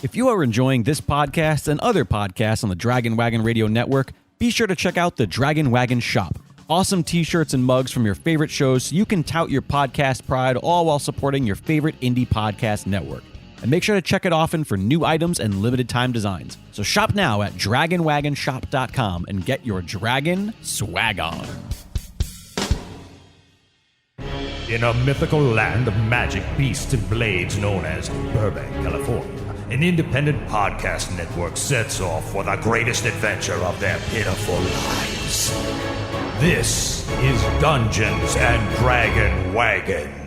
If you are enjoying this podcast and other podcasts on the Dragon Wagon Radio Network, be sure to check out the Dragon Wagon Shop. Awesome t-shirts and mugs from your favorite shows so you can tout your podcast pride, all while supporting your favorite indie podcast network. And make sure to check it often for new items and limited time designs. So shop now at dragonwagonshop.com and get your dragon swag on. In a mythical land of magic beasts and blades known as Burbank, California, an independent podcast network sets off for the greatest adventure of their pitiful lives. This is Dungeons and Dragon Wagon.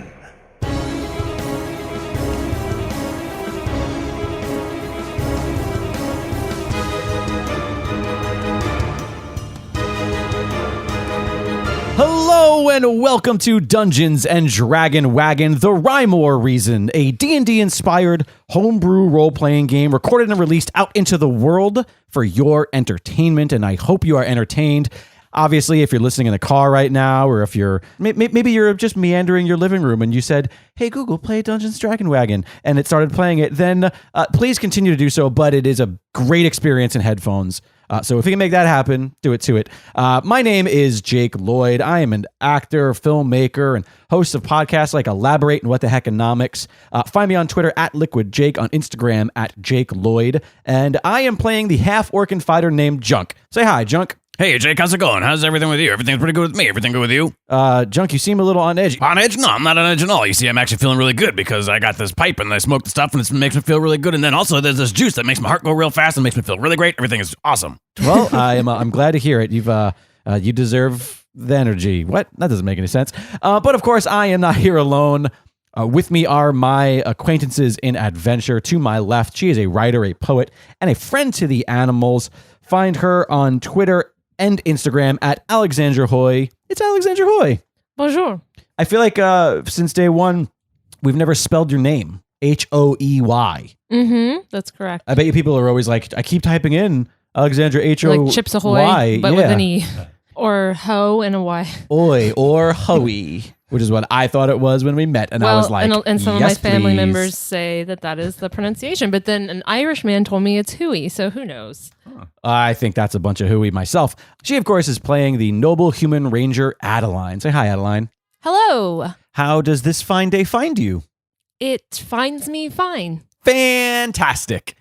Hello and welcome to Dungeons and Dragon Wagon, the Rhyme or Reason, a D&D inspired homebrew role-playing game recorded and released out into the world for your entertainment, and I hope you are entertained. Obviously, if you're listening in the car right now, or if you're maybe you're just meandering your living room and you said, "Hey Google, play Dungeons and Dragon Wagon," and it started playing it, then please continue to do so. But it is a great experience in headphones. So if you can make that happen, do it to it. My name is Jake Lloyd. I am an actor, filmmaker, and host of podcasts like Elaborate and What the Heconomics. Find me on Twitter at LiquidJake, on Instagram at Jake Lloyd. And I am playing the half-orc fighter named Junk. Say hi, Junk. Hey, Jake, how's it going? How's everything with you? Everything's pretty good with me. Everything good with you? Junk, you seem a little on edge. On edge? No, I'm not on edge at all. You see, I'm actually feeling really good because I got this pipe and I smoked the stuff and it makes me feel really good. And then also there's this juice that makes my heart go real fast and makes me feel really great. Everything is awesome. Well, I'm glad to hear it. You deserve the energy. What? That doesn't make any sense. But of course, I am not here alone. With me are my acquaintances in adventure. To my left, she is a writer, a poet, and a friend to the animals. Find her on Twitter and Instagram at Alexandra Hoy. It's Alexandra Hoy. Bonjour. I feel like since day one, we've never spelled your name. Hoey. That's correct. I bet you people are always like, I keep typing in Alexandra H-O-Y. Like Chips Ahoy, but with an E. Or Ho and a Y. Oi or Hoey, which is what I thought it was when we met. And I was like, and some yes, of my family please. members say that is the pronunciation. But then an Irish man told me it's Hooey, so who knows? I think that's a bunch of hooey myself. She, of course, is playing the noble human ranger Adeline. Say hi, Adeline. Hello. How does this fine day find you? It finds me fine. Fantastic.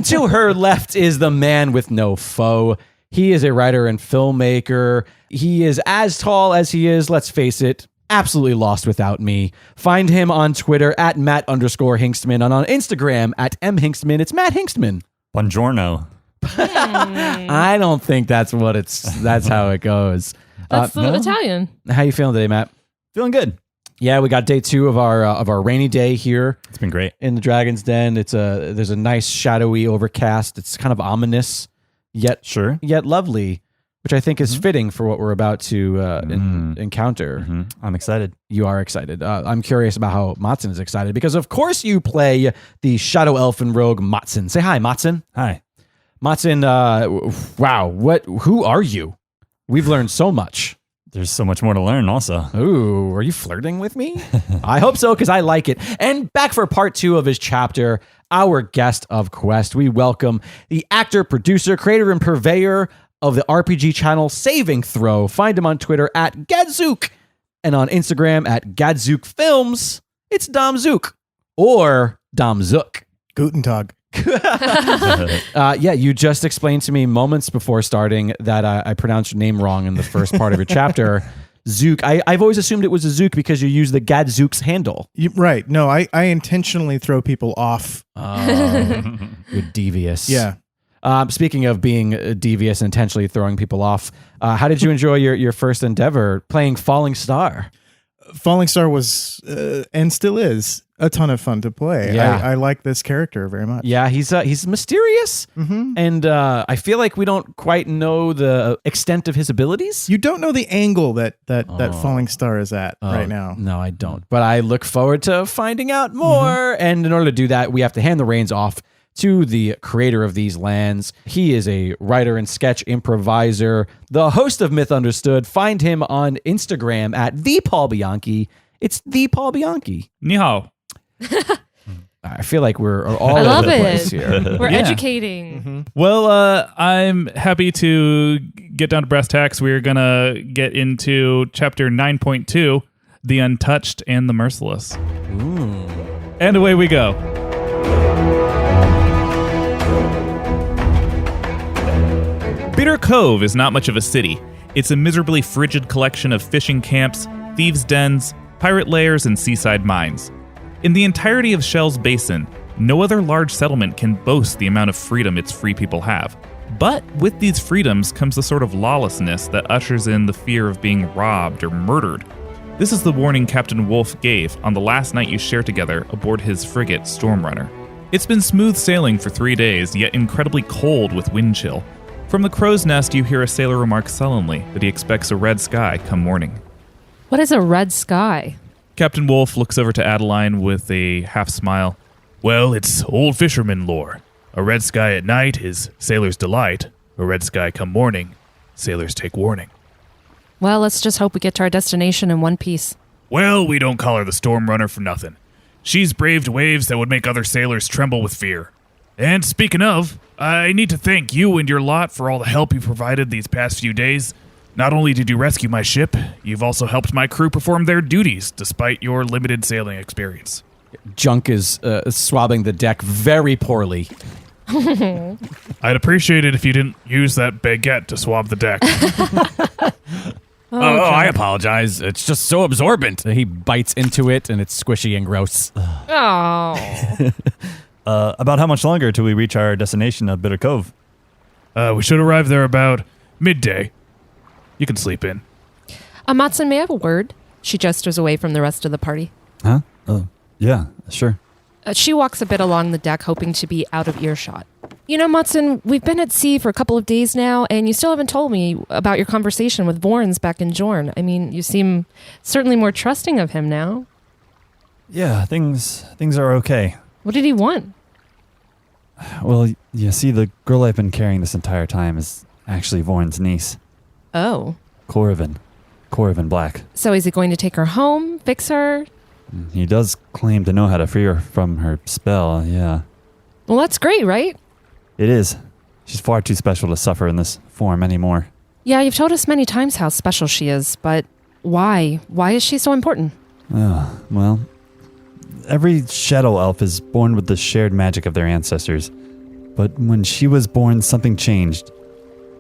To her left is the man with no foe. He is a writer and filmmaker. He is as tall as he is, let's face it, absolutely lost without me. Find him on Twitter at Matt_Hinkstman and on Instagram at mhinkstman. It's Matt Hinkstman. Buongiorno. I don't think that's how it goes. That's Italian. How you feeling today, Matt? Feeling good. Yeah, we got day 2 of our rainy day here. It's been great. In the Dragon's Den. There's a nice shadowy overcast. It's kind of ominous, yet lovely, which I think is fitting for what we're about to encounter. Mm-hmm. I'm excited. You are excited. I'm curious about how Maatzyn is excited because, of course, you play the Shadow Elf and Rogue Maatzyn. Say hi, Maatzyn. Hi. Maatzyn, wow, who are you? We've learned so much. There's so much more to learn also. Ooh, are you flirting with me? I hope so, because I like it. And back for part 2 of his chapter, our guest of Quest, we welcome the actor, producer, creator, and purveyor of the RPG channel Saving Throw. Find him on Twitter at Gadzook and on Instagram at Gadzook Films. It's Dom Zook or Dom Zook. Guten Tag. Yeah, you just explained to me moments before starting that I pronounced your name wrong in the first part of your chapter. Zook. I've always assumed it was a Zook because you use the Gadzook's handle. Right. No, I intentionally throw people off. You're devious. Yeah. Speaking of being devious and intentionally throwing people off, how did you enjoy your first endeavor playing Falling Star? Falling Star was, and still is, a ton of fun to play. Yeah. I like this character very much. Yeah, he's mysterious, and I feel like we don't quite know the extent of his abilities. You don't know the angle that Falling Star is at right now. No, I don't. But I look forward to finding out more. And in order to do that, we have to hand the reins off to the creator of these lands. He is a writer and sketch improviser, the host of Myth Understood. Find him on Instagram at the Paul Bianchi. It's the Paul Bianchi. Ni hao. I feel like we're all I over love the place it. here. We're Yeah. educating. Well, I'm happy to get down to brass tacks. We're going to get into chapter 9.2, The Untouched and the Merciless. And away we go. Bitter Cove is not much of a city. It's a miserably frigid collection of fishing camps, thieves' dens, pirate lairs, and seaside mines. In the entirety of Shell's Basin, no other large settlement can boast the amount of freedom its free people have. But with these freedoms comes the sort of lawlessness that ushers in the fear of being robbed or murdered. This is the warning Captain Wolf gave on the last night you share together aboard his frigate Stormrunner. It's been smooth sailing for 3 days, yet incredibly cold with wind chill. From the crow's nest, you hear a sailor remark sullenly that he expects a red sky come morning. What is a red sky? Captain Wolf looks over to Adeline with a half smile. Well, it's old fisherman lore. A red sky at night is sailor's delight. A red sky come morning, sailors take warning. Well, let's just hope we get to our destination in one piece. Well, we don't call her the Stormrunner for nothing. She's braved waves that would make other sailors tremble with fear. And speaking of, I need to thank you and your lot for all the help you provided these past few days. Not only did you rescue my ship, you've also helped my crew perform their duties despite your limited sailing experience. Junk is swabbing the deck very poorly. I'd appreciate it if you didn't use that baguette to swab the deck. I apologize. It's just so absorbent. He bites into it, and it's squishy and gross. Oh. About how much longer till we reach our destination of Bitter Cove? We should arrive there about midday. You can sleep in. Maatzyn, may I have a word? She gestures away from the rest of the party. Huh? Oh, yeah, sure. She walks a bit along the deck, hoping to be out of earshot. You know, Maatzyn, we've been at sea for a couple of days now, and you still haven't told me about your conversation with Voryns back in Jorn. I mean, you seem certainly more trusting of him now. Yeah, things are okay. What did he want? Well, you see, the girl I've been carrying this entire time is actually Voryns' niece, Oh. Voryns Blacke. So is he going to take her home, fix her? He does claim to know how to free her from her spell, yeah. Well, that's great, right? It is. She's far too special to suffer in this form anymore. Yeah, you've told us many times how special she is, but why? Why is she so important? Well, every shadow elf is born with the shared magic of their ancestors. But when she was born, something changed.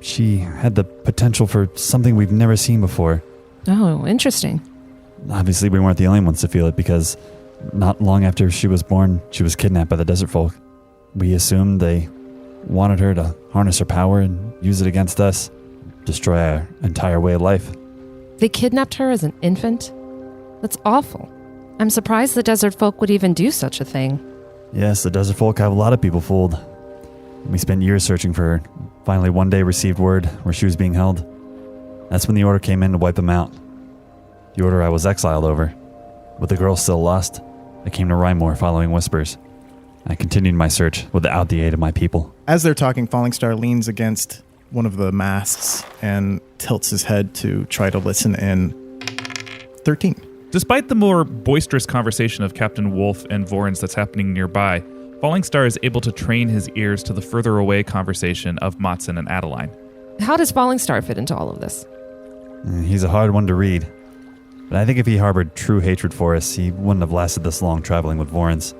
She had the potential for something we've never seen before. Oh, interesting. Obviously, we weren't the only ones to feel it because not long after she was born, she was kidnapped by the desert folk. We assumed they wanted her to harness her power and use it against us, destroy our entire way of life. They kidnapped her as an infant? That's awful. I'm surprised the desert folk would even do such a thing. Yes, the desert folk have a lot of people fooled. We spent years searching for her. Finally, one day received word where she was being held. That's when the order came in to wipe them out. The order I was exiled over. With the girl still lost, I came to Rymore following whispers. I continued my search without the aid of my people. As they're talking, Falling Star leans against one of the masts and tilts his head to try to listen in. 13. Despite the more boisterous conversation of Captain Wolf and Voryns that's happening nearby, Falling Star is able to train his ears to the further away conversation of Maatzyn and Adeline. How does Falling Star fit into all of this? He's a hard one to read. But I think if he harbored true hatred for us, he wouldn't have lasted this long traveling with Voryns.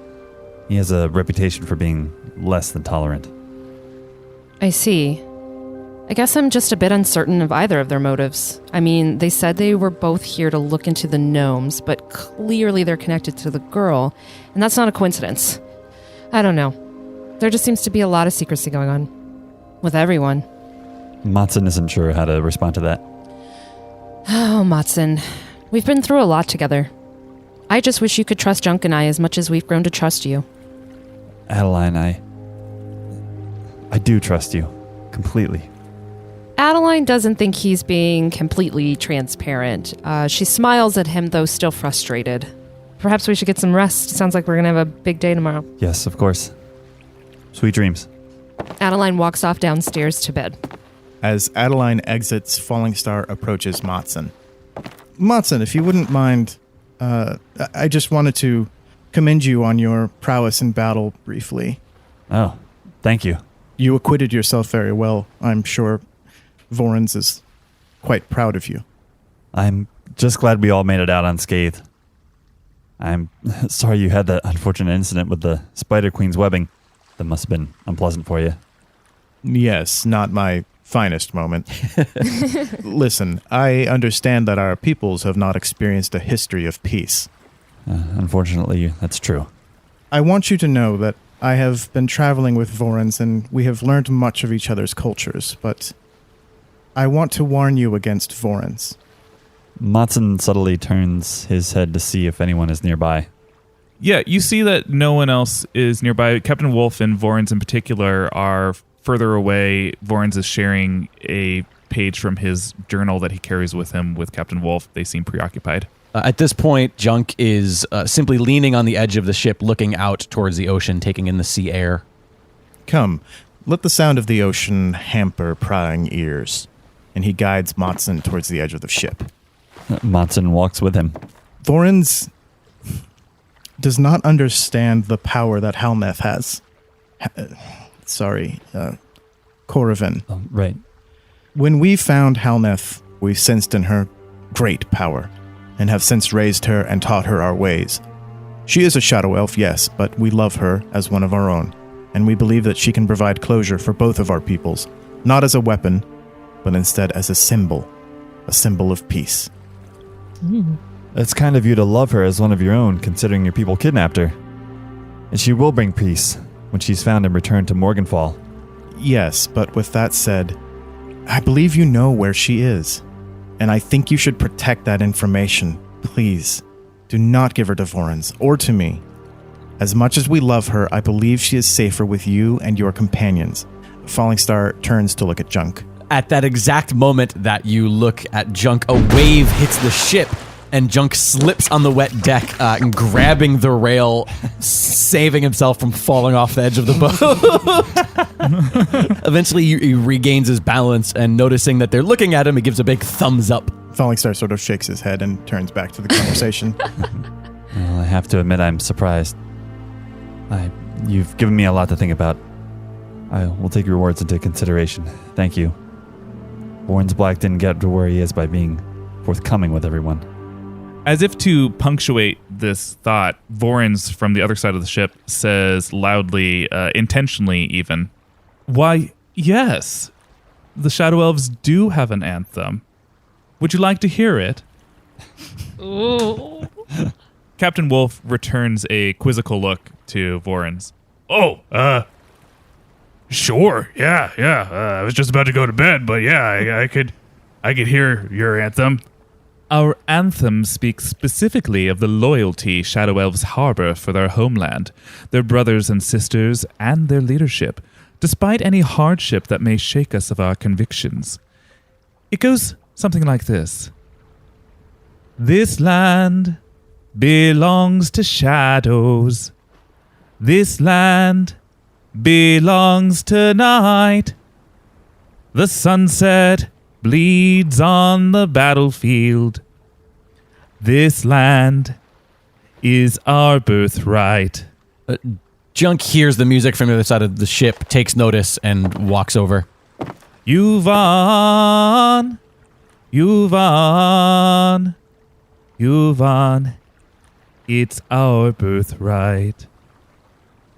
He has a reputation for being less than tolerant. I see. I guess I'm just a bit uncertain of either of their motives. I mean, they said they were both here to look into the gnomes, but clearly they're connected to the girl, and that's not a coincidence. I don't know. There just seems to be a lot of secrecy going on. With everyone. Maatzyn isn't sure how to respond to that. Oh, Maatzyn. We've been through a lot together. I just wish you could trust Junk and I as much as we've grown to trust you. Adeline, I do trust you. Completely. Adeline doesn't think he's being completely transparent. She smiles at him, though still frustrated. Perhaps we should get some rest. Sounds like we're going to have a big day tomorrow. Yes, of course. Sweet dreams. Adeline walks off downstairs to bed. As Adeline exits, Falling Star approaches Maatzyn. Maatzyn, if you wouldn't mind, I just wanted to commend you on your prowess in battle briefly. Oh, thank you. You acquitted yourself very well. I'm sure Voryns is quite proud of you. I'm just glad we all made it out unscathed. I'm sorry you had that unfortunate incident with the Spider Queen's webbing. That must have been unpleasant for you. Yes, not my finest moment. Listen, I understand that our peoples have not experienced a history of peace. Unfortunately, that's true. I want you to know that I have been traveling with Voryns and we have learned much of each other's cultures, but I want to warn you against Voryns. Maatzyn subtly turns his head to see if anyone is nearby. Yeah, you see that no one else is nearby. Captain Wolf and Voryns in particular are further away. Voryns is sharing a page from his journal that he carries with him with Captain Wolf. They seem preoccupied. At this point, Junk is simply leaning on the edge of the ship, looking out towards the ocean, taking in the sea air. Come, let the sound of the ocean hamper prying ears. And he guides Maatzyn towards the edge of the ship. Maatzyn walks with him. Voryns does not understand the power that Halneth has. Corrivan. Oh, right. When we found Halneth, we sensed in her great power, and have since raised her and taught her our ways. She is a shadow elf, yes, but we love her as one of our own, and we believe that she can provide closure for both of our peoples, not as a weapon, but instead as a symbol of peace. It's kind of you to love her as one of your own, considering your people kidnapped her. And she will bring peace when she's found and returned to Morganfall. Yes, but with that said, I believe you know where she is, and I think you should protect that information. Please, do not give her to Voryns or to me. As much as we love her, I believe she is safer with you and your companions. Falling Star turns to look at Junk. At that exact moment that you look at Junk, a wave hits the ship, and Junk slips on the wet deck, and grabbing the rail, saving himself from falling off the edge of the boat. Eventually, he regains his balance, and noticing that they're looking at him, he gives a big thumbs up. Falling Star sort of shakes his head and turns back to the conversation. Well, I have to admit I'm surprised. You've given me a lot to think about. I will take your words into consideration. Thank you. Voryns Blacke didn't get to where he is by being forthcoming with everyone. As if to punctuate this thought, Voryns from the other side of the ship says loudly, intentionally even, "Why, yes, the Shadow Elves do have an anthem. Would you like to hear it?" Captain Wolf returns a quizzical look to Voryns. Sure, yeah. I was just about to go to bed, but yeah, I could hear your anthem. Our anthem speaks specifically of the loyalty Shadow Elves harbor for their homeland, their brothers and sisters, and their leadership, despite any hardship that may shake us of our convictions. It goes something like this. This land belongs to shadows. This land belongs to night. The sunset bleeds on the battlefield. This land is our birthright. Junk hears the music from the other side of the ship, takes notice, and walks over. Yuvan, it's our birthright.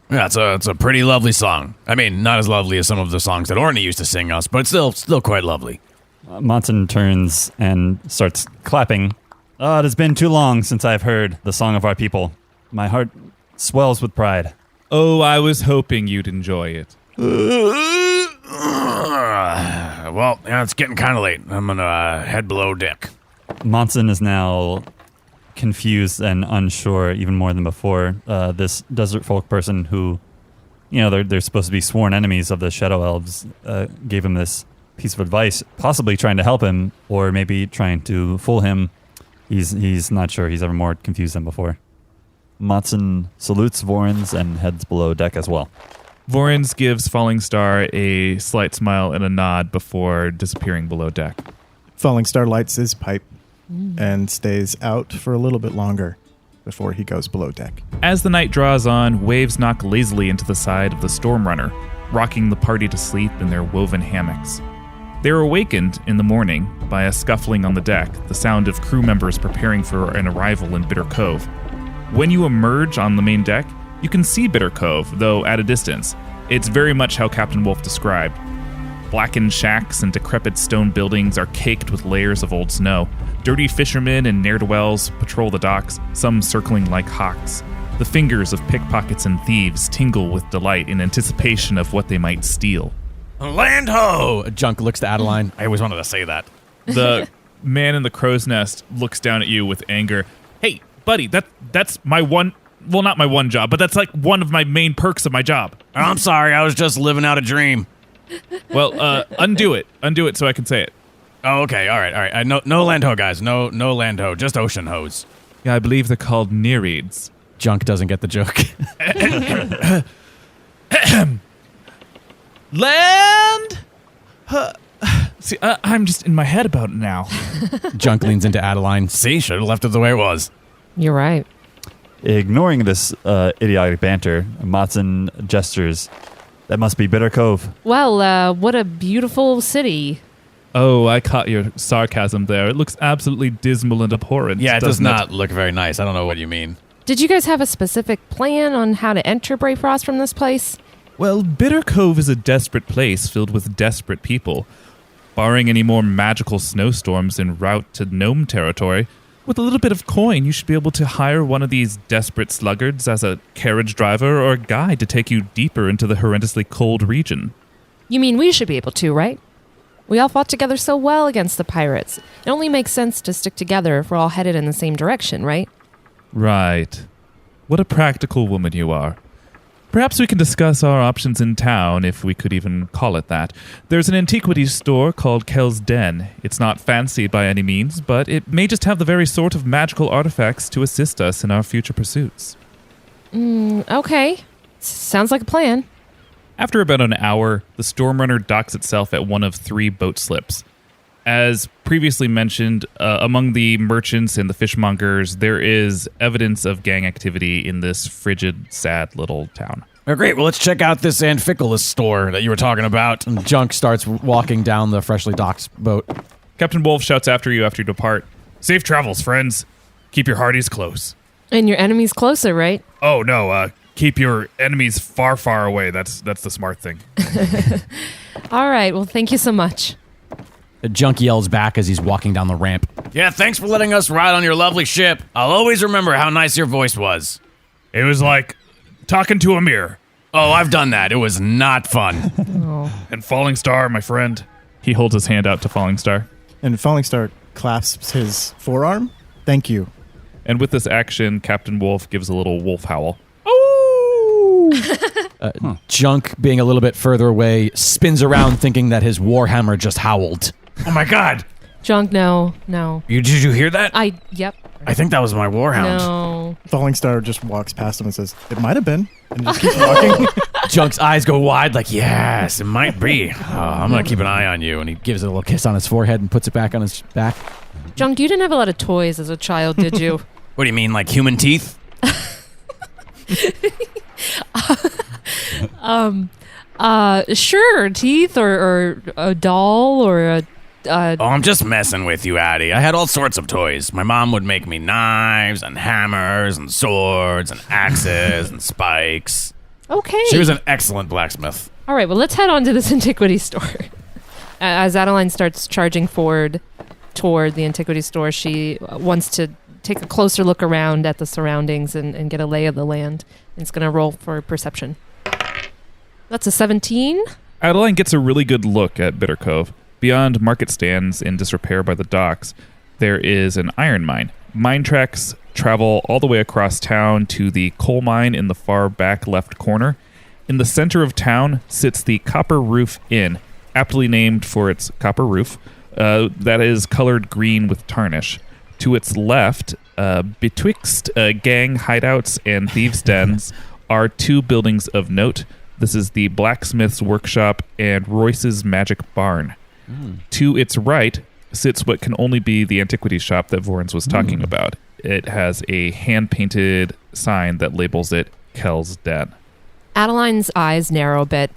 Yeah, it's a pretty lovely song. I mean, not as lovely as some of the songs that Orny used to sing us, but still quite lovely. Maatzyn turns and starts clapping. Oh, it has been too long since I've heard the song of our people. My heart swells with pride. Oh, I was hoping you'd enjoy it. Well, yeah, it's getting kind of late. I'm gonna head below deck. Maatzyn is now confused and unsure even more than before. This desert folk person who, they're supposed to be sworn enemies of the Shadow Elves, gave him this piece of advice, possibly trying to help him, or maybe trying to fool him. He's not sure. He's ever more confused than before. Maatzyn salutes Voryns and heads below deck as well. Voryns gives Falling Star a slight smile and a nod before disappearing below deck. Falling Star lights his pipe and stays out for a little bit longer. before he goes below deck. As the night draws on, waves knock lazily into the side of the Stormrunner, rocking the party to sleep in their woven hammocks. They are awakened in the morning by a scuffling on the deck, the sound of crew members preparing for an arrival in Bitter Cove. When you emerge on the main deck, you can see Bitter Cove, though at a distance. It's very much how Captain Wolf described. Blackened shacks and decrepit stone buildings are caked with layers of old snow. Dirty fishermen and ne'er-do-wells patrol the docks, some circling like hawks. The fingers of pickpockets and thieves tingle with delight in anticipation of what they might steal. Land ho! Junk looks to Adeline. I always wanted to say that. The man in the crow's nest looks down at you with anger. Hey, buddy, that's my one... Well, not my one job, but that's like one of my main perks of my job. Oh, I'm sorry, I was just living out a dream. Well, undo it. Undo it so I can say it. Oh, okay, all right. No land ho, guys. No land ho, just ocean hose. Yeah, I believe they're called Nereids. Junk doesn't get the joke. Land? See, I'm just in my head about it now. Junk leans into Adeline. See, should have left it the way it was. You're right. Ignoring this idiotic banter, Maatzyn gestures. That must be Bitter Cove. Well, what a beautiful city. Oh, I caught your sarcasm there. It looks absolutely dismal and abhorrent. Yeah, it does doesn't not look very nice. I don't know what you mean. Did you guys have a specific plan on how to enter Braefrost from this place? Well, Bitter Cove is a desperate place filled with desperate people. Barring any more magical snowstorms en route to gnome territory, with a little bit of coin, you should be able to hire one of these desperate sluggards as a carriage driver or guide to take you deeper into the horrendously cold region. You mean we should be able to, right? We all fought together so well against the pirates. It only makes sense to stick together if we're all headed in the same direction, right? Right. What a practical woman you are. Perhaps we can discuss our options in town, if we could even call it that. There's an antiquities store called Kel's Den. It's not fancy by any means, but it may just have the very sort of magical artifacts to assist us in our future pursuits. Okay. Sounds like a plan. After about an hour, the Stormrunner docks itself at one of 3 boat slips. As previously mentioned, among the merchants and the fishmongers, there is evidence of gang activity in this frigid, sad little town. Oh, great. Well, let's check out this Amphicolis store that you were talking about. And Junk starts walking down the freshly docked boat. Captain Wolf shouts after you after you depart. Safe travels, friends. Keep your hearties close. And your enemy's closer, right? Oh, no, keep your enemies far, far away. That's the smart thing. All right. Well, thank you so much. Junk yells back as he's walking down the ramp. Yeah, thanks for letting us ride on your lovely ship. I'll always remember how nice your voice was. It was like talking to a mirror. Oh, I've done that. It was not fun. And Falling Star, my friend. He holds his hand out to Falling Star. And Falling Star clasps his forearm. Thank you. And with this action, Captain Wolf gives a little wolf howl. Junk, being a little bit further away, spins around thinking that his warhammer just howled. Oh my god. Junk, no. Did you hear that? Yep. I think that was my warhound. No. Falling Star just walks past him and says, "It might have been," and just keeps walking. Junk's eyes go wide like, Yes, it might be. I'm going to keep an eye on you. and he gives it a little kiss on his forehead and puts it back on his back. Junk, you didn't have a lot of toys as a child, did you? What do you mean, like human teeth? Sure, teeth or a doll or a... Oh, I'm just messing with you, Addie. I had all sorts of toys. My mom would make me knives and hammers and swords and axes and spikes. Okay. She was an excellent blacksmith. All right, well, let's head on to this antiquity store. As Adeline starts charging forward toward the antiquity store, she wants to take a closer look around at the surroundings and get a lay of the land. It's going to roll for perception. That's a 17. Adeline gets a really good look at Bitter Cove. Beyond market stands in disrepair by the docks, there is an iron mine. Mine tracks travel all the way across town to the coal mine in the far back left corner. In the center of town sits the Copper Roof Inn, aptly named for its copper roof, that is colored green with tarnish. To its left, betwixt gang hideouts and thieves' dens, are 2 buildings of note. This is the blacksmith's workshop and Royce's magic barn. To its right sits what can only be the antiquities shop that Voryns was talking about. it has a hand-painted sign that labels it Kel's Den. Adeline's eyes narrow a bit.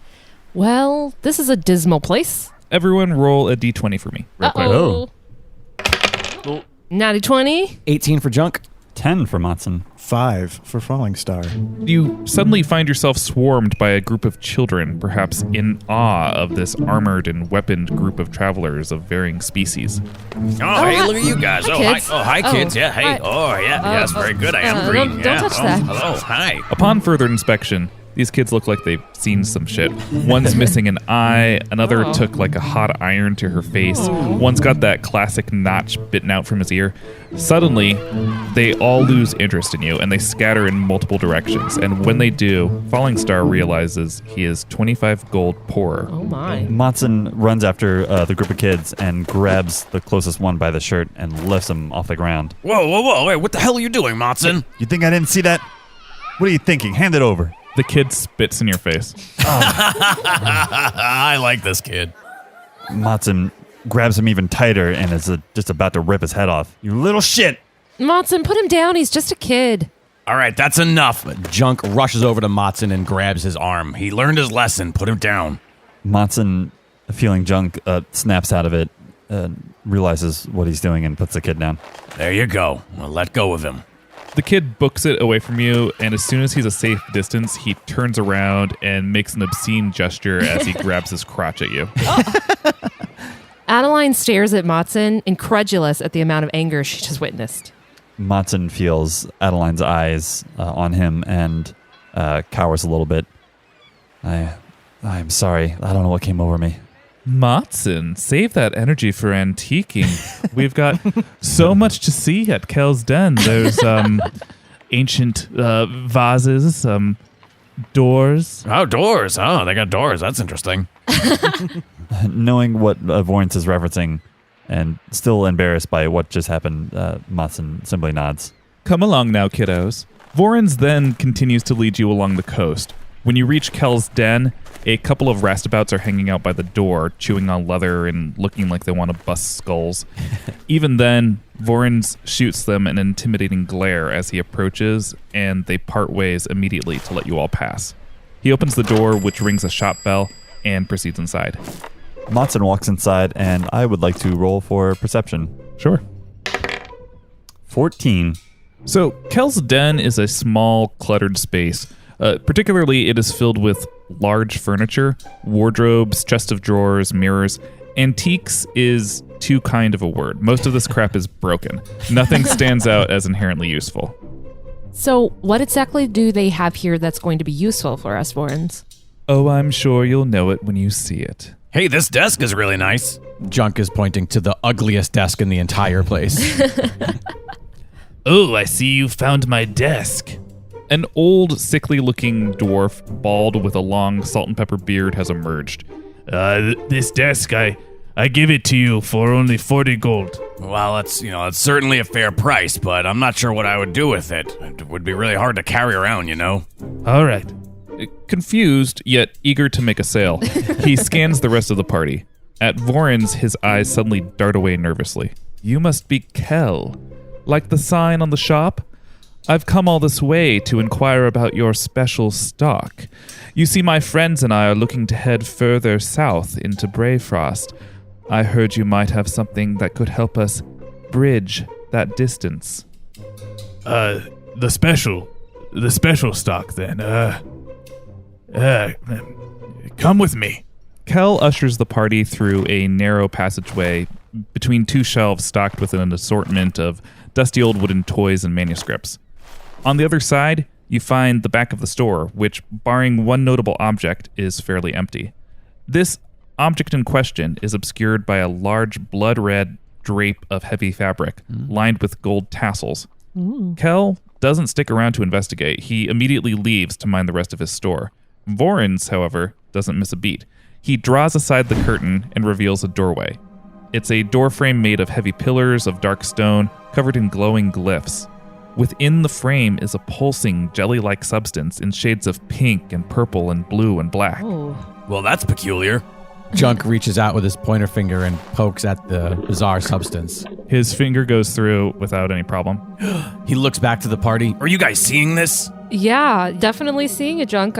Well, this is a dismal place. Everyone roll a d20 for me. Real quick. Uh-oh. Natty 20. 18 for junk. 10 for Maatzyn. 5 for Falling Star. You suddenly find yourself swarmed by a group of children, perhaps in awe of this armored and weaponed group of travelers of varying species. Oh, hey, look at you guys. Hi, kids. Hi, kids. Yeah, hey. Hi. Oh, yeah, yes, very good. I am green. Don't touch that. Hello, hi. Upon further inspection, these kids look like they've seen some shit. One's missing an eye, another took like a hot iron to her face, one's got that classic notch bitten out from his ear. Suddenly, they all lose interest in you, and they scatter in multiple directions. And when they do, Falling Star realizes he is 25 gold poorer. Oh my. Maatzyn runs after the group of kids and grabs the closest one by the shirt and lifts him off the ground. Whoa. Wait, what the hell are you doing, Maatzyn? You think I didn't see that? What are you thinking? Hand it over. The kid spits in your face. I like this kid. Maatzyn grabs him even tighter and is just about to rip his head off. You little shit! Maatzyn, put him down. He's just a kid. All right, that's enough. Junk rushes over to Maatzyn and grabs his arm. He learned his lesson. Put him down. Maatzyn, feeling Junk, snaps out of it, realizes what he's doing and puts the kid down. There you go. Well, let go of him. The kid books it away from you, and as soon as he's a safe distance, he turns around and makes an obscene gesture as he grabs his crotch at you. Adeline stares at Maatzyn, incredulous at the amount of anger she just witnessed. Maatzyn feels Adeline's eyes on him and cowers a little bit. I'm sorry. I don't know what came over me. Maatzyn, save that energy for antiquing. We've got so much to see at Kel's Den. There's ancient vases, doors. Oh, doors. Oh, they got doors. That's interesting. Knowing what Voryns is referencing and still embarrassed by what just happened, Maatzyn simply nods. Come along now, kiddos. Voryns then continues to lead you along the coast. When you reach Kel's Den, a couple of roustabouts are hanging out by the door, chewing on leather and looking like they want to bust skulls. Even then, Voryns shoots them an intimidating glare as he approaches, and they part ways immediately to let you all pass. He opens the door, which rings a shop bell, and proceeds inside. Maatzyn walks inside, and I would like to roll for perception. Sure. 14. So, Kel's Den is a small, cluttered space. Particularly, it is filled with large furniture, wardrobes, chest of drawers, mirrors. Antiques is too kind of a word. Most of this crap is broken. Nothing stands out as inherently useful. So, what exactly do they have here that's going to be useful for us, Voryns? Oh, I'm sure you'll know it when you see it. Hey, this desk is really nice. Junk is pointing to the ugliest desk in the entire place. Oh, I see you found my desk. An old, sickly-looking dwarf, bald with a long salt and pepper beard, has emerged. This desk, I give it to you for only 40 gold. Well, it's certainly a fair price, but I'm not sure what I would do with it. It would be really hard to carry around, you know. All right. Confused, yet eager to make a sale, he scans the rest of the party. At Voryns, his eyes suddenly dart away nervously. You must be Kel. Like the sign on the shop? I've come all this way to inquire about your special stock. You see, my friends and I are looking to head further south into Braefrost. I heard you might have something that could help us bridge that distance. The special stock then. Come with me. Kel ushers the party through a narrow passageway between two shelves stocked with an assortment of dusty old wooden toys and manuscripts. On the other side, you find the back of the store, which, barring one notable object, is fairly empty. This object in question is obscured by a large blood-red drape of heavy fabric, lined with gold tassels. Kel doesn't stick around to investigate. He immediately leaves to mind the rest of his store. Voryns, however, doesn't miss a beat. He draws aside the curtain and reveals a doorway. It's a doorframe made of heavy pillars of dark stone, covered in glowing glyphs. Within the frame is a pulsing, jelly-like substance in shades of pink and purple and blue and black. Oh. Well, that's peculiar. Junk reaches out with his pointer finger and pokes at the bizarre substance. His finger goes through without any problem. He looks back to the party. Are you guys seeing this? Yeah, definitely seeing it, Junk.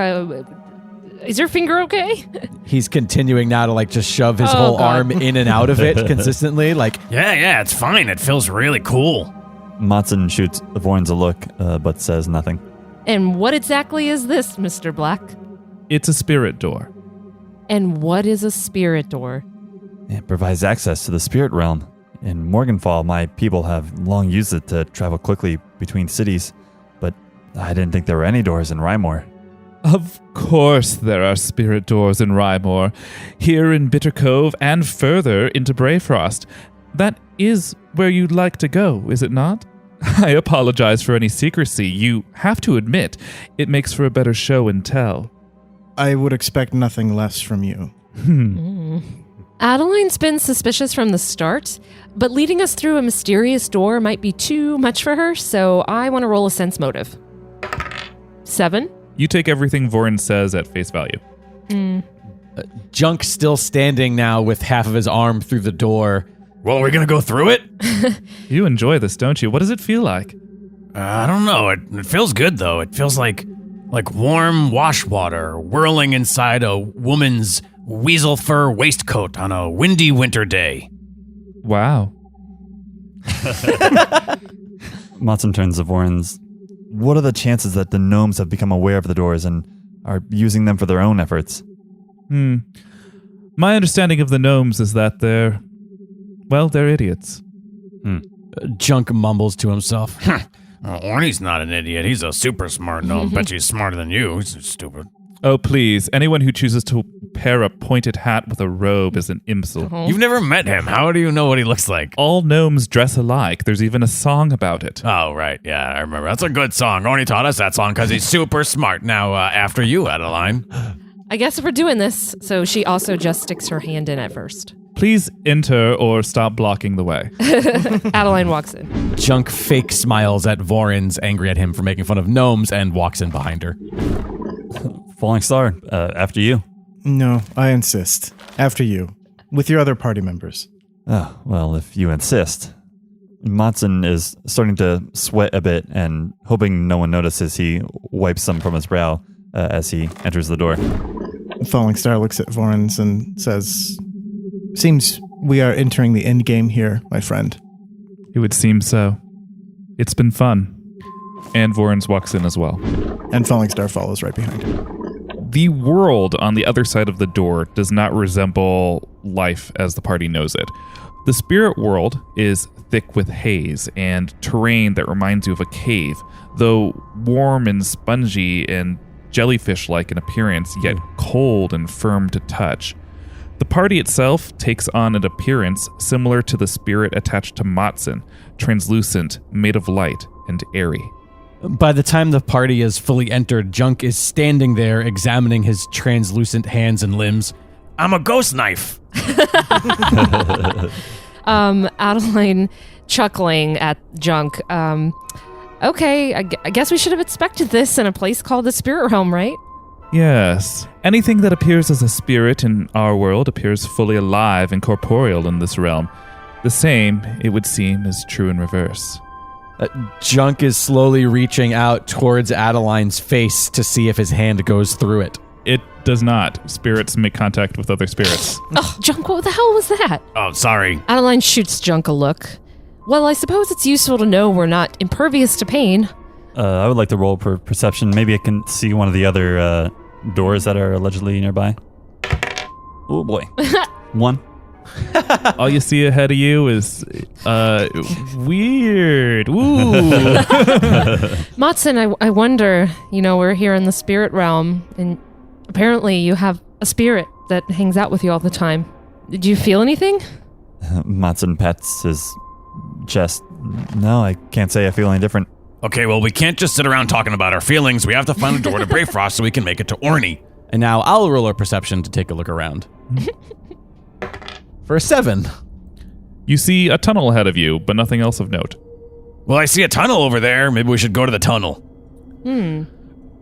Is your finger okay? He's continuing now to like just shove his Oh, whole God. arm in and out of it consistently. Like, Yeah, it's fine. It feels really cool. Maatzyn shoots Voryns a look, but says nothing. And what exactly is this, Mr. Black? It's a spirit door. And what is a spirit door? It provides access to the spirit realm. In Morganfall, my people have long used it to travel quickly between cities, but I didn't think there were any doors in Rymor. Of course there are spirit doors in Rymor, here in Bitter Cove and further into Braefrost. That is where you'd like to go, is it not? I apologize for any secrecy. You have to admit, it makes for a better show and tell. I would expect nothing less from you. Adeline's been suspicious from the start, but leading us through a mysterious door might be too much for her, so I want to roll a sense motive. 7? You take everything Voryns says at face value. Junk still standing now with half of his arm through the door. Well, are we gonna go through it? You enjoy this, don't you? What does it feel like? I don't know. It feels good, though. It feels like warm wash water whirling inside a woman's weasel fur waistcoat on a windy winter day. Wow. Maatzyn turns to Voryns. What are the chances that the gnomes have become aware of the doors and are using them for their own efforts? My understanding of the gnomes is that they're idiots. Junk mumbles to himself. Orny's not an idiot. He's a super smart gnome. Bet he's smarter than you. He's stupid. Oh, please. Anyone who chooses to pair a pointed hat with a robe is an imbecile. You've never met him. How do you know what he looks like? All gnomes dress alike. There's even a song about it. Oh, right. Yeah, I remember. That's a good song. Orny taught us that song because he's super smart. Now, after you, Adeline. I guess we're doing this, so she also just sticks her hand in at first. Please enter or stop blocking the way. Adeline walks in. Junk fake smiles at Voryns, angry at him for making fun of gnomes, and walks in behind her. Falling Star, after you. No, I insist. After you. With your other party members. Oh, well, if you insist. Maatzyn is starting to sweat a bit, and hoping no one notices, he wipes some from his brow as he enters the door. Falling Star looks at Voryns and says, "Seems we are entering the end game here, my friend." It would seem so. It's been fun. And Voryns walks in as well. And Falling Star follows right behind him. The world on the other side of the door does not resemble life as the party knows it. The spirit world is thick with haze and terrain that reminds you of a cave, though warm and spongy and jellyfish-like in appearance, yet cold and firm to touch. The party itself takes on an appearance similar to the spirit attached to Maatzyn, translucent, made of light, and airy. By the time the party is fully entered, Junk is standing there examining his translucent hands and limbs. I'm a ghost knife. Adeline chuckling at Junk. Okay, I guess we should have expected this in a place called the Spirit Realm, right? Yes. Anything that appears as a spirit in our world appears fully alive and corporeal in this realm. The same, it would seem, is true in reverse. Junk is slowly reaching out towards Adeline's face to see if his hand goes through it. It does not. Spirits make contact with other spirits. Oh, Junk, what the hell was that? Oh, sorry. Adeline shoots Junk a look. Well, I suppose it's useful to know we're not impervious to pain. I would like to roll for perception. Maybe I can see one of the other doors that are allegedly nearby. Oh boy. 1. All you see ahead of you is weird. Ooh. Maatzyn, I wonder, we're here in the spirit realm, and apparently you have a spirit that hangs out with you all the time. Did you feel anything? Maatzyn pats his chest. No, I can't say I feel any different. Okay, well, we can't just sit around talking about our feelings. We have to find a door to Braefrost so we can make it to Orny. And now I'll roll a perception to take a look around. For a 7. You see a tunnel ahead of you, but nothing else of note. Well, I see a tunnel over there. Maybe we should go to the tunnel.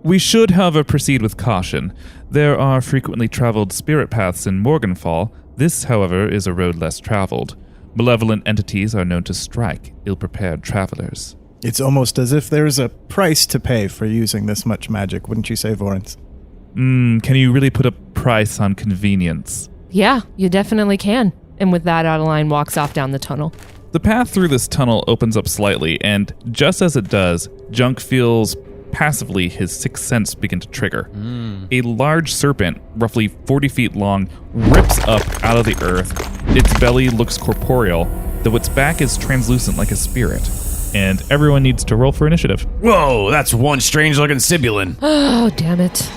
We should, however, proceed with caution. There are frequently traveled spirit paths in Morganfall. This, however, is a road less traveled. Malevolent entities are known to strike ill-prepared travelers. It's almost as if there's a price to pay for using this much magic, wouldn't you say, Voryns? Can you really put a price on convenience? Yeah, you definitely can. And with that, Adeline walks off down the tunnel. The path through this tunnel opens up slightly, and just as it does, Junk feels passively his sixth sense begin to trigger. A large serpent, roughly 40 feet long, rips up out of the earth. Its belly looks corporeal, though its back is translucent like a spirit. And everyone needs to roll for initiative. Whoa, that's one strange-looking Sibyllin. Oh, damn it.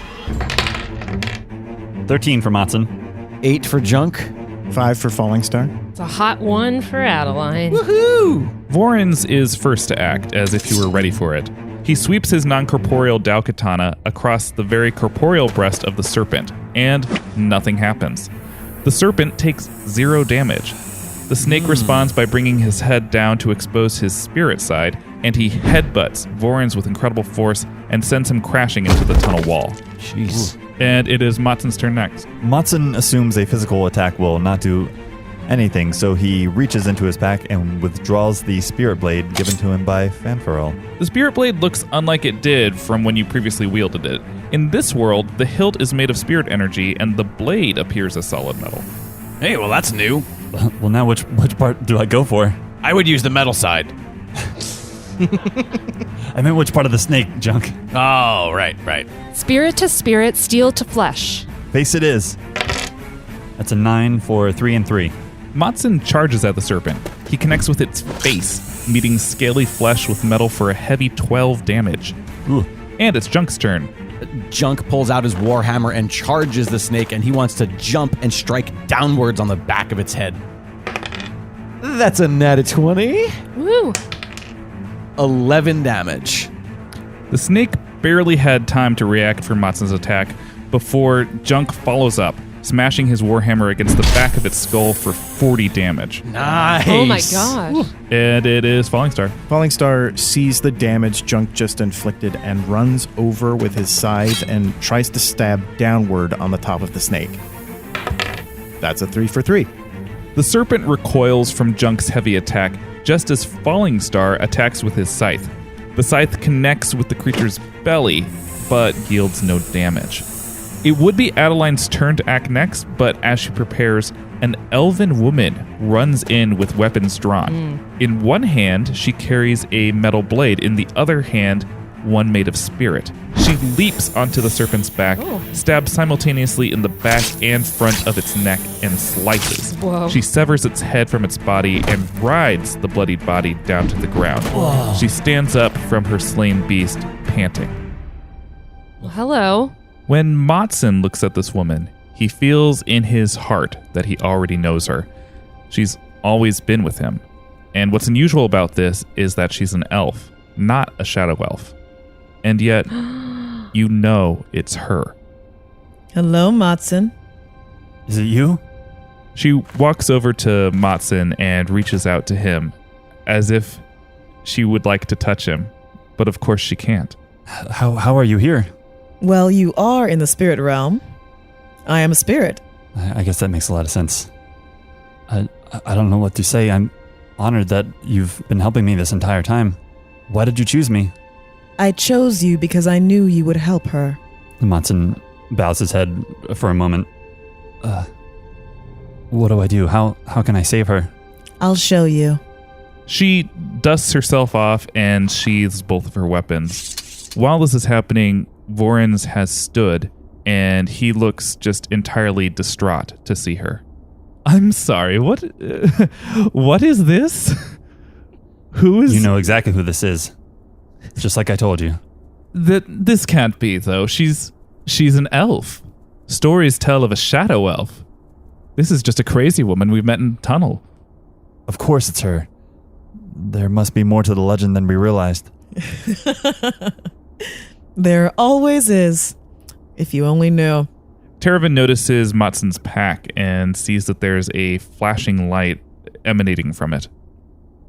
13 for Maatzyn. 8 for Junk. 5 for Falling Star. It's a hot one for Adeline. Voryns is first to act, as if he were ready for it. He sweeps his non-corporeal Dao Katana across the very corporeal breast of the serpent, and nothing happens. The serpent takes 0 damage. The snake responds by bringing his head down to expose his spirit side, and he headbutts Voryns with incredible force and sends him crashing into the tunnel wall. Jeez. And it is Maatzyn's turn next. Maatzyn assumes a physical attack will not do anything, so he reaches into his pack and withdraws the spirit blade given to him by Fanfarel. The spirit blade looks unlike it did from when you previously wielded it. In this world, the hilt is made of spirit energy, and the blade appears as solid metal. Hey, well, that's new. Well, now which part do I go for? I would use the metal side. I meant which part of the snake, Junk. Oh, right. Spirit to spirit, steel to flesh. Face it is. That's a 9 for 3 and 3. Maatzyn charges at the serpent. He connects with its face, meeting scaly flesh with metal for a heavy 12 damage. Ooh. And it's Junk's turn. Junk pulls out his warhammer and charges the snake, and he wants to jump and strike downwards on the back of its head. That's a nat 20. Woo! 11 damage. The snake barely had time to react for Maatzyn's attack before Junk follows up, smashing his warhammer against the back of its skull for 40 damage. Nice. Oh my gosh. And it is Falling Star. Falling Star sees the damage Junk just inflicted and runs over with his scythe and tries to stab downward on the top of the snake. That's a 3 for 3. The serpent recoils from Junk's heavy attack just as Falling Star attacks with his scythe. The scythe connects with the creature's belly, but yields no damage. It would be Adeline's turn to act next, but as she prepares, an elven woman runs in with weapons drawn. In one hand, she carries a metal blade. In the other hand, one made of spirit. She leaps onto the serpent's back, stabs simultaneously in the back and front of its neck, and slices. Whoa. She severs its head from its body and rides the bloodied body down to the ground. Whoa. She stands up from her slain beast, panting. Well, hello. When Maatzyn looks at this woman, he feels in his heart that he already knows her. She's always been with him. And what's unusual about this is that she's an elf, not a shadow elf. And yet, you know it's her. Hello, Maatzyn. Is it you? She walks over to Maatzyn and reaches out to him, as if she would like to touch him, but of course she can't. How are you here? Well, you are in the spirit realm. I am a spirit. I guess that makes a lot of sense. I don't know what to say. I'm honored that you've been helping me this entire time. Why did you choose me? I chose you because I knew you would help her. Maatzyn bows his head for a moment. What do I do? How can I save her? I'll show you. She dusts herself off and sheathes both of her weapons. While this is happening, Voryns has stood, and he looks just entirely distraught to see her. I'm sorry, what is this? Who is... You know exactly who this is. Just like I told you. This can't be, though. She's an elf. Stories tell of a shadow elf. This is just a crazy woman we met in the tunnel. Of course it's her. There must be more to the legend than we realized. There always is. If you only knew. Terravan notices Maatzyn's pack and sees that there's a flashing light emanating from it.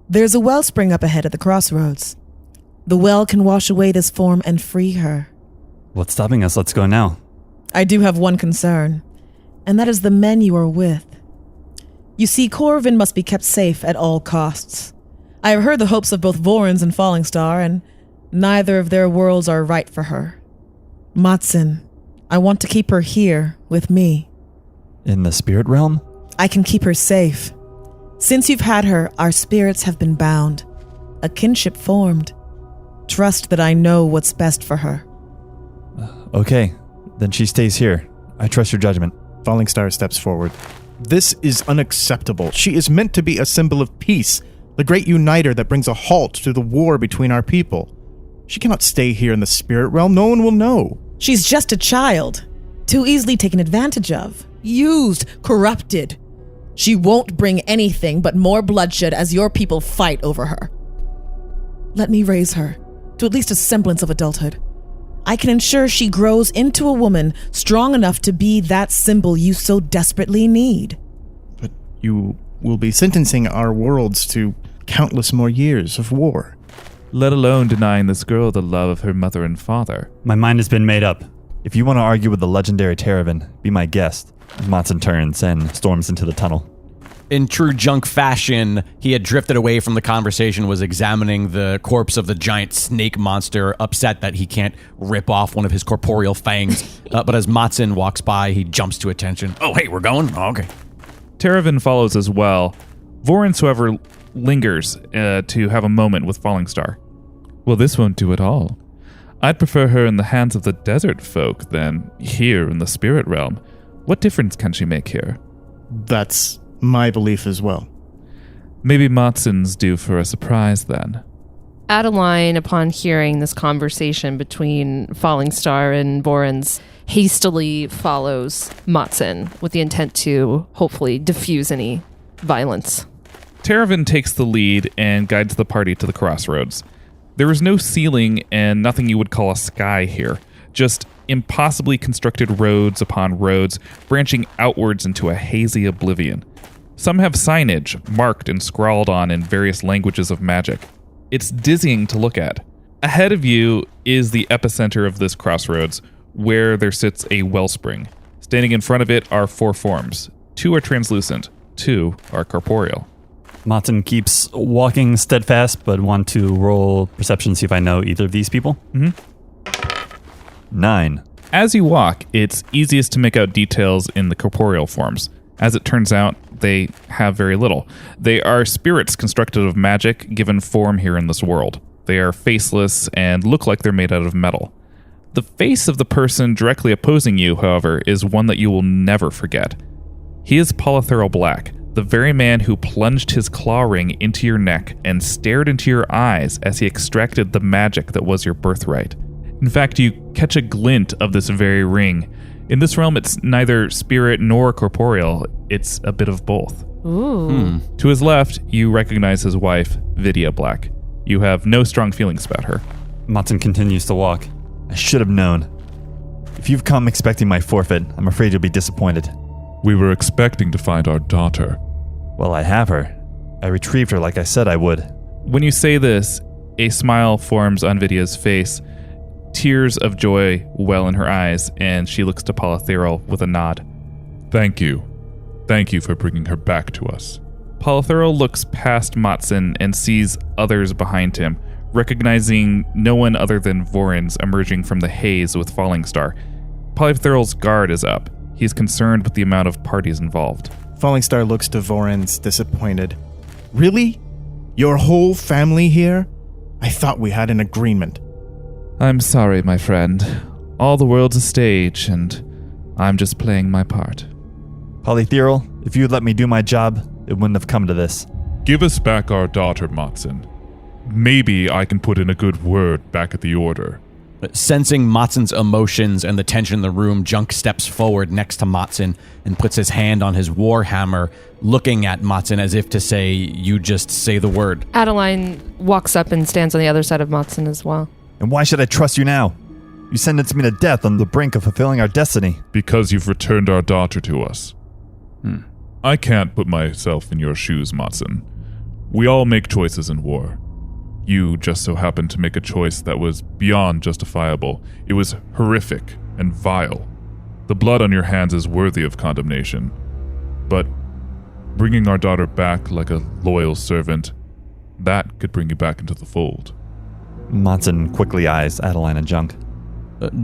There's a wellspring up ahead at the crossroads. The well can wash away this form and free her. What's stopping us? Let's go now. I do have one concern, and that is the men you are with. You see, Corvin must be kept safe at all costs. I have heard the hopes of both Voryns and Falling Star, and neither of their worlds are right for her. Maatzyn, I want to keep her here with me. In the spirit realm? I can keep her safe. Since you've had her, our spirits have been bound. A kinship formed. Trust that I know what's best for her. Okay, then she stays here. I trust your judgment. Falling Star steps forward. This is unacceptable. She is meant to be a symbol of peace, the great uniter that brings a halt to the war between our people. She cannot stay here in the spirit realm. No one will know. She's just a child, too easily taken advantage of, used, corrupted. She won't bring anything but more bloodshed as your people fight over her. Let me raise her to at least a semblance of adulthood. I can ensure she grows into a woman strong enough to be that symbol you so desperately need. But you will be sentencing our worlds to countless more years of war. Let alone denying this girl the love of her mother and father. My mind has been made up. If you want to argue with the legendary Terravan, be my guest. Maatzyn turns and storms into the tunnel. In true junk fashion, he had drifted away from the conversation, was examining the corpse of the giant snake monster, upset that he can't rip off one of his corporeal fangs. But as Maatzyn walks by, he jumps to attention. Oh, hey, we're going? Oh, okay. Terravan follows as well. Voryns, however, lingers to have a moment with Falling Star. Well, this won't do at all. I'd prefer her in the hands of the desert folk than here in the spirit realm. What difference can she make here? That's my belief as well. Maybe Maatzyn's due for a surprise then. Adeline, upon hearing this conversation between Falling Star and Voryns, hastily follows Maatzyn with the intent to hopefully diffuse any violence. Terravan takes the lead and guides the party to the crossroads. There is no ceiling and nothing you would call a sky here, just impossibly constructed roads upon roads branching outwards into a hazy oblivion. Some have signage marked and scrawled on in various languages of magic. It's dizzying to look at. Ahead of you is the epicenter of this crossroads, where there sits a wellspring. Standing in front of it are 4 forms. 2 are translucent, 2 are corporeal. Maatzyn keeps walking steadfast, but want to roll perception, see if I know either of these people. 9. As you walk, it's easiest to make out details in the corporeal forms. As it turns out, they have very little. They are spirits constructed of magic, given form here in this world. They are faceless and look like they're made out of metal. The face of the person directly opposing you, however, is one that you will never forget. He is Voryns Blacke, the very man who plunged his claw ring into your neck and stared into your eyes as he extracted the magic that was your birthright. In fact, you catch a glint of this very ring. In this realm, it's neither spirit nor corporeal. It's a bit of both. Ooh. To his left, you recognize his wife, Vidya Blacke. You have no strong feelings about her. Maatzyn continues to walk. I should have known. If you've come expecting my forfeit, I'm afraid you'll be disappointed. We were expecting to find our daughter. Well, I have her. I retrieved her like I said I would. When you say this, a smile forms on Vidya's face. Tears of joy well in her eyes, and she looks to Voryns with a nod. Thank you. Thank you for bringing her back to us. Voryns looks past Maatzyn and sees others behind him, recognizing no one other than Voryns emerging from the haze with Falling Star. Voryns' guard is up. He's concerned with the amount of parties involved. Falling Star looks to Voryns, disappointed. Really? Your whole family here? I thought we had an agreement. I'm sorry, my friend. All the world's a stage, and I'm just playing my part. Voryns, if you'd let me do my job, it wouldn't have come to this. Give us back our daughter, Maatzyn. Maybe I can put in a good word back at the Order. Sensing Maatzyn's emotions and the tension in the room, Junk steps forward next to Maatzyn and puts his hand on his warhammer, looking at Maatzyn as if to say, you just say the word. Adeline walks up and stands on the other side of Maatzyn as well. And why should I trust you now? You sentenced me to death on the brink of fulfilling our destiny. Because you've returned our daughter to us. I can't put myself in your shoes, Maatzyn. We all make choices in war. You just so happened to make a choice that was beyond justifiable. It was horrific and vile. The blood on your hands is worthy of condemnation. But bringing our daughter back like a loyal servant, that could bring you back into the fold. Maatzyn quickly eyes Adeline and Junk.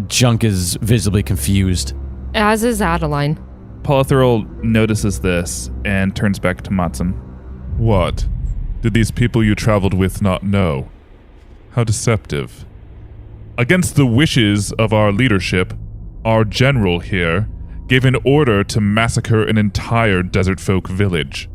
Junk is visibly confused. As is Adeline. Polythurl notices this and turns back to Maatzyn. What? Did these people you traveled with not know? How deceptive. Against the wishes of our leadership, our general here gave an order to massacre an entire desert folk village.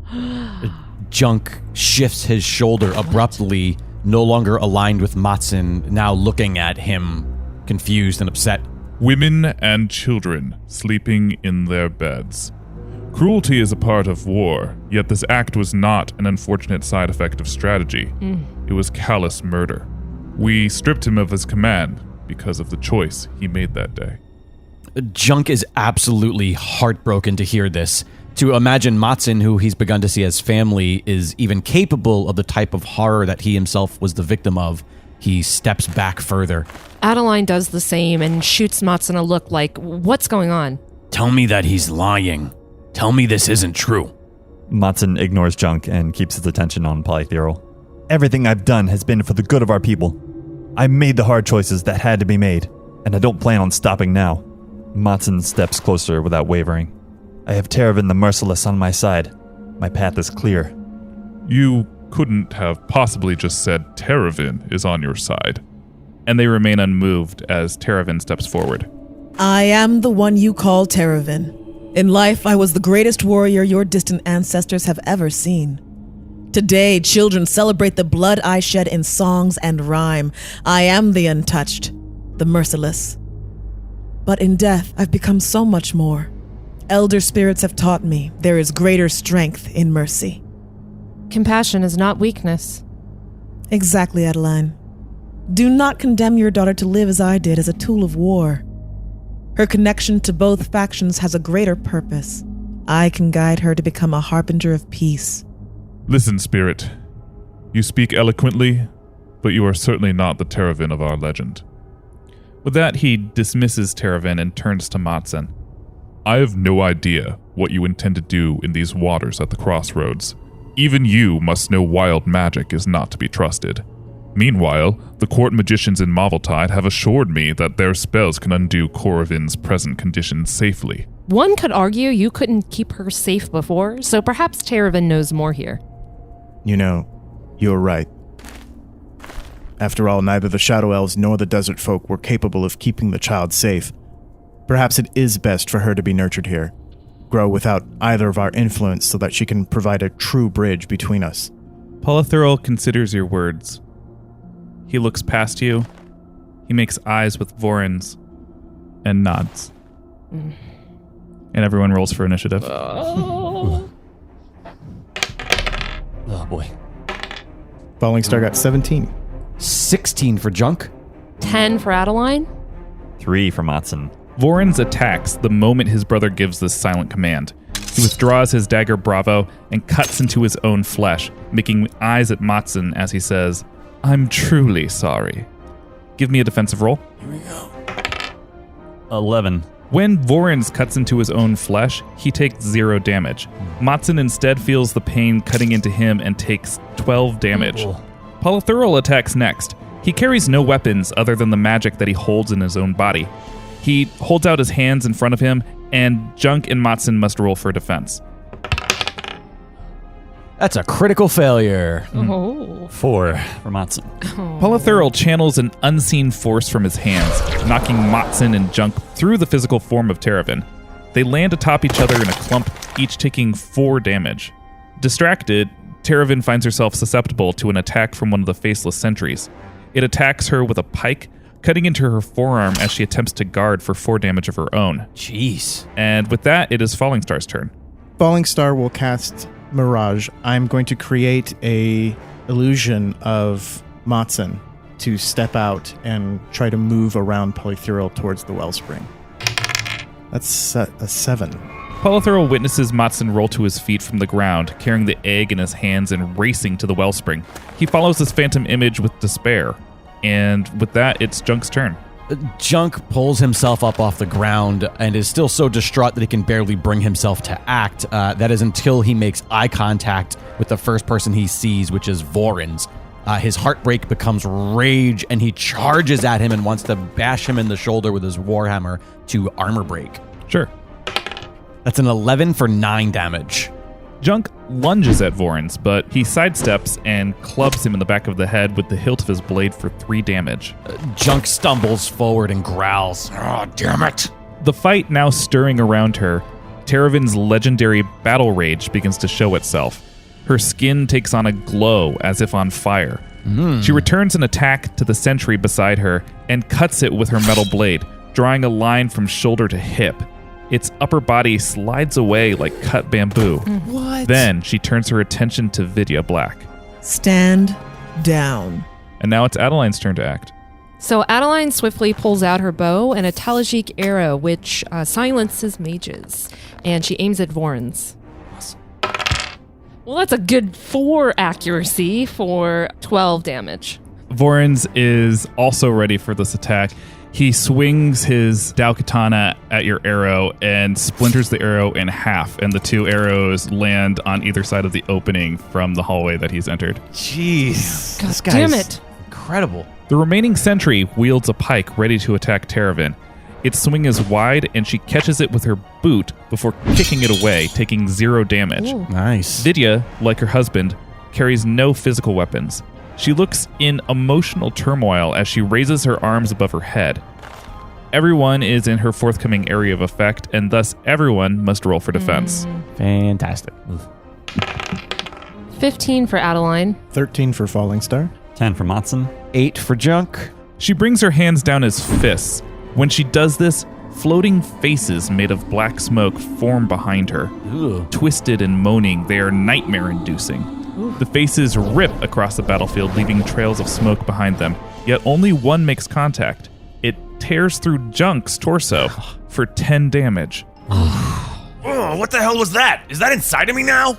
Junk shifts his shoulder abruptly, no longer aligned with Maatzyn, now looking at him, confused and upset. Women and children sleeping in their beds. Cruelty is a part of war, yet this act was not an unfortunate side effect of strategy. It was callous murder. We stripped him of his command because of the choice he made that day. Junk is absolutely heartbroken to hear this. To imagine Maatzyn, who he's begun to see as family, is even capable of the type of horror that he himself was the victim of, he steps back further. Adeline does the same and shoots Maatzyn a look like, what's going on? Tell me that he's lying. Tell me this isn't true. Maatzyn ignores Junk and keeps his attention on Polythurl. Everything I've done has been for the good of our people. I made the hard choices that had to be made, and I don't plan on stopping now. Maatzyn steps closer without wavering. I have Terraven the Merciless on my side. My path is clear. You couldn't have possibly just said Terraven is on your side. And they remain unmoved as Terraven steps forward. I am the one you call Terraven. In life, I was the greatest warrior your distant ancestors have ever seen. Today, children celebrate the blood I shed in songs and rhyme. I am the Untouched, the Merciless. But in death, I've become so much more. Elder spirits have taught me there is greater strength in mercy. Compassion is not weakness. Exactly, Adeline. Do not condemn your daughter to live as I did, as a tool of war. Her connection to both factions has a greater purpose. I can guide her to become a harbinger of peace. Listen, Spirit. You speak eloquently, but you are certainly not the Terraven of our legend. With that, he dismisses Terraven and turns to Maatzyn. I have no idea what you intend to do in these waters at the crossroads. Even you must know wild magic is not to be trusted. Meanwhile, the court magicians in Marveltide have assured me that their spells can undo Corrivin's present conditions safely. One could argue you couldn't keep her safe before, so perhaps Terraven knows more here. You know, you're right. After all, neither the Shadow Elves nor the Desert Folk were capable of keeping the child safe. Perhaps it is best for her to be nurtured here, grow without either of our influence so that she can provide a true bridge between us. Polythurl considers your words. He looks past you. He makes eyes with Voryns and nods. And everyone rolls for initiative. Oh boy. Falling Star got 17. 16 for Junk. 10 for Adeline. 3 for Maatzyn. Voryns attacks the moment his brother gives this silent command. He withdraws his dagger Bravo and cuts into his own flesh, making eyes at Maatzyn as he says, I'm truly sorry. Give me a defensive roll. Here we go. 11. When Voryns cuts into his own flesh, he takes 0 damage. Maatzyn instead feels the pain cutting into him and takes 12 damage. Polythurl attacks next. He carries no weapons other than the magic that he holds in his own body. He holds out his hands in front of him, and Junk and Maatzyn must roll for defense. That's a critical failure. 4 for Maatzyn. Polythurl channels an unseen force from his hands, knocking Maatzyn and Junk through the physical form of Terraven. They land atop each other in a clump, each taking 4 damage. Distracted, Terraven finds herself susceptible to an attack from one of the faceless sentries. It attacks her with a pike, cutting into her forearm as she attempts to guard for 4 damage of her own. Jeez. And with that, it is Falling Star's turn. Falling Star will cast Mirage. I'm going to create a illusion of Maatzyn to step out and try to move around Polythurl towards the wellspring. That's a 7. Polythurl witnesses Maatzyn roll to his feet from the ground, carrying the egg in his hands and racing to the wellspring. He follows this phantom image with despair. And with that, it's Junk's turn. Junk pulls himself up off the ground and is still so distraught that he can barely bring himself to act. That is until he makes eye contact with the first person he sees, which is Voryns. His heartbreak becomes rage, and he charges at him and wants to bash him in the shoulder with his warhammer to armor break. Sure. That's an 11 for 9 damage. Junk lunges at Voryns, but he sidesteps and clubs him in the back of the head with the hilt of his blade for 3 damage. Junk stumbles forward and growls, "Oh, damn it!" The fight now stirring around her, Teravin's legendary battle rage begins to show itself. Her skin takes on a glow as if on fire. She returns an attack to the sentry beside her and cuts it with her metal blade, drawing a line from shoulder to hip. Its upper body slides away like cut bamboo. What? Then she turns her attention to Vidya Blacke. Stand down. And now it's Adeline's turn to act. So Adeline swiftly pulls out her bow and a Talajik arrow, which silences mages, and she aims at Voryns. Well, that's a good 4 accuracy for 12 damage. Voryns is also ready for this attack. He swings his Dao Katana at your arrow and splinters the arrow in half, and the 2 arrows land on either side of the opening from the hallway that he's entered. Jeez. God This guy's damn it. incredible. The remaining sentry wields a pike ready to attack Teravin. Its swing is wide, and she catches it with her boot before kicking it away, taking 0 damage. Ooh. Nice. Vidya, like her husband, carries no physical weapons. She looks in emotional turmoil as she raises her arms above her head. Everyone is in her forthcoming area of effect, and thus everyone must roll for defense. Fantastic. 15 for Adeline. 13 for Falling Star. 10 for Maatzyn. 8 for Junk. She brings her hands down as fists. When she does this, floating faces made of black smoke form behind her. Ooh. Twisted and moaning, they are nightmare-inducing. The faces rip across the battlefield, leaving trails of smoke behind them. Yet only one makes contact. It tears through Junk's torso for 10 damage. Oh, what the hell was that? Is that inside of me now?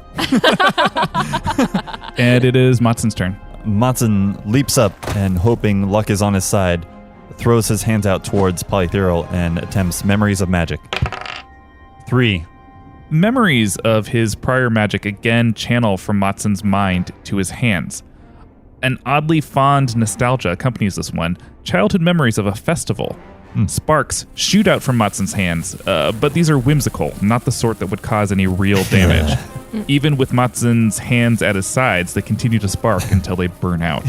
And it is Maatzyn's turn. Maatzyn leaps up and, hoping luck is on his side, throws his hands out towards Polythurl and attempts Memories of Magic. 3. Memories of his prior magic again channel from Maatzyn's mind to his hands. An oddly fond nostalgia accompanies this one, childhood memories of a festival. Sparks shoot out from Maatzyn's hands, but these are whimsical, not the sort that would cause any real damage. Even with Maatzyn's hands at his sides, they continue to spark until they burn out.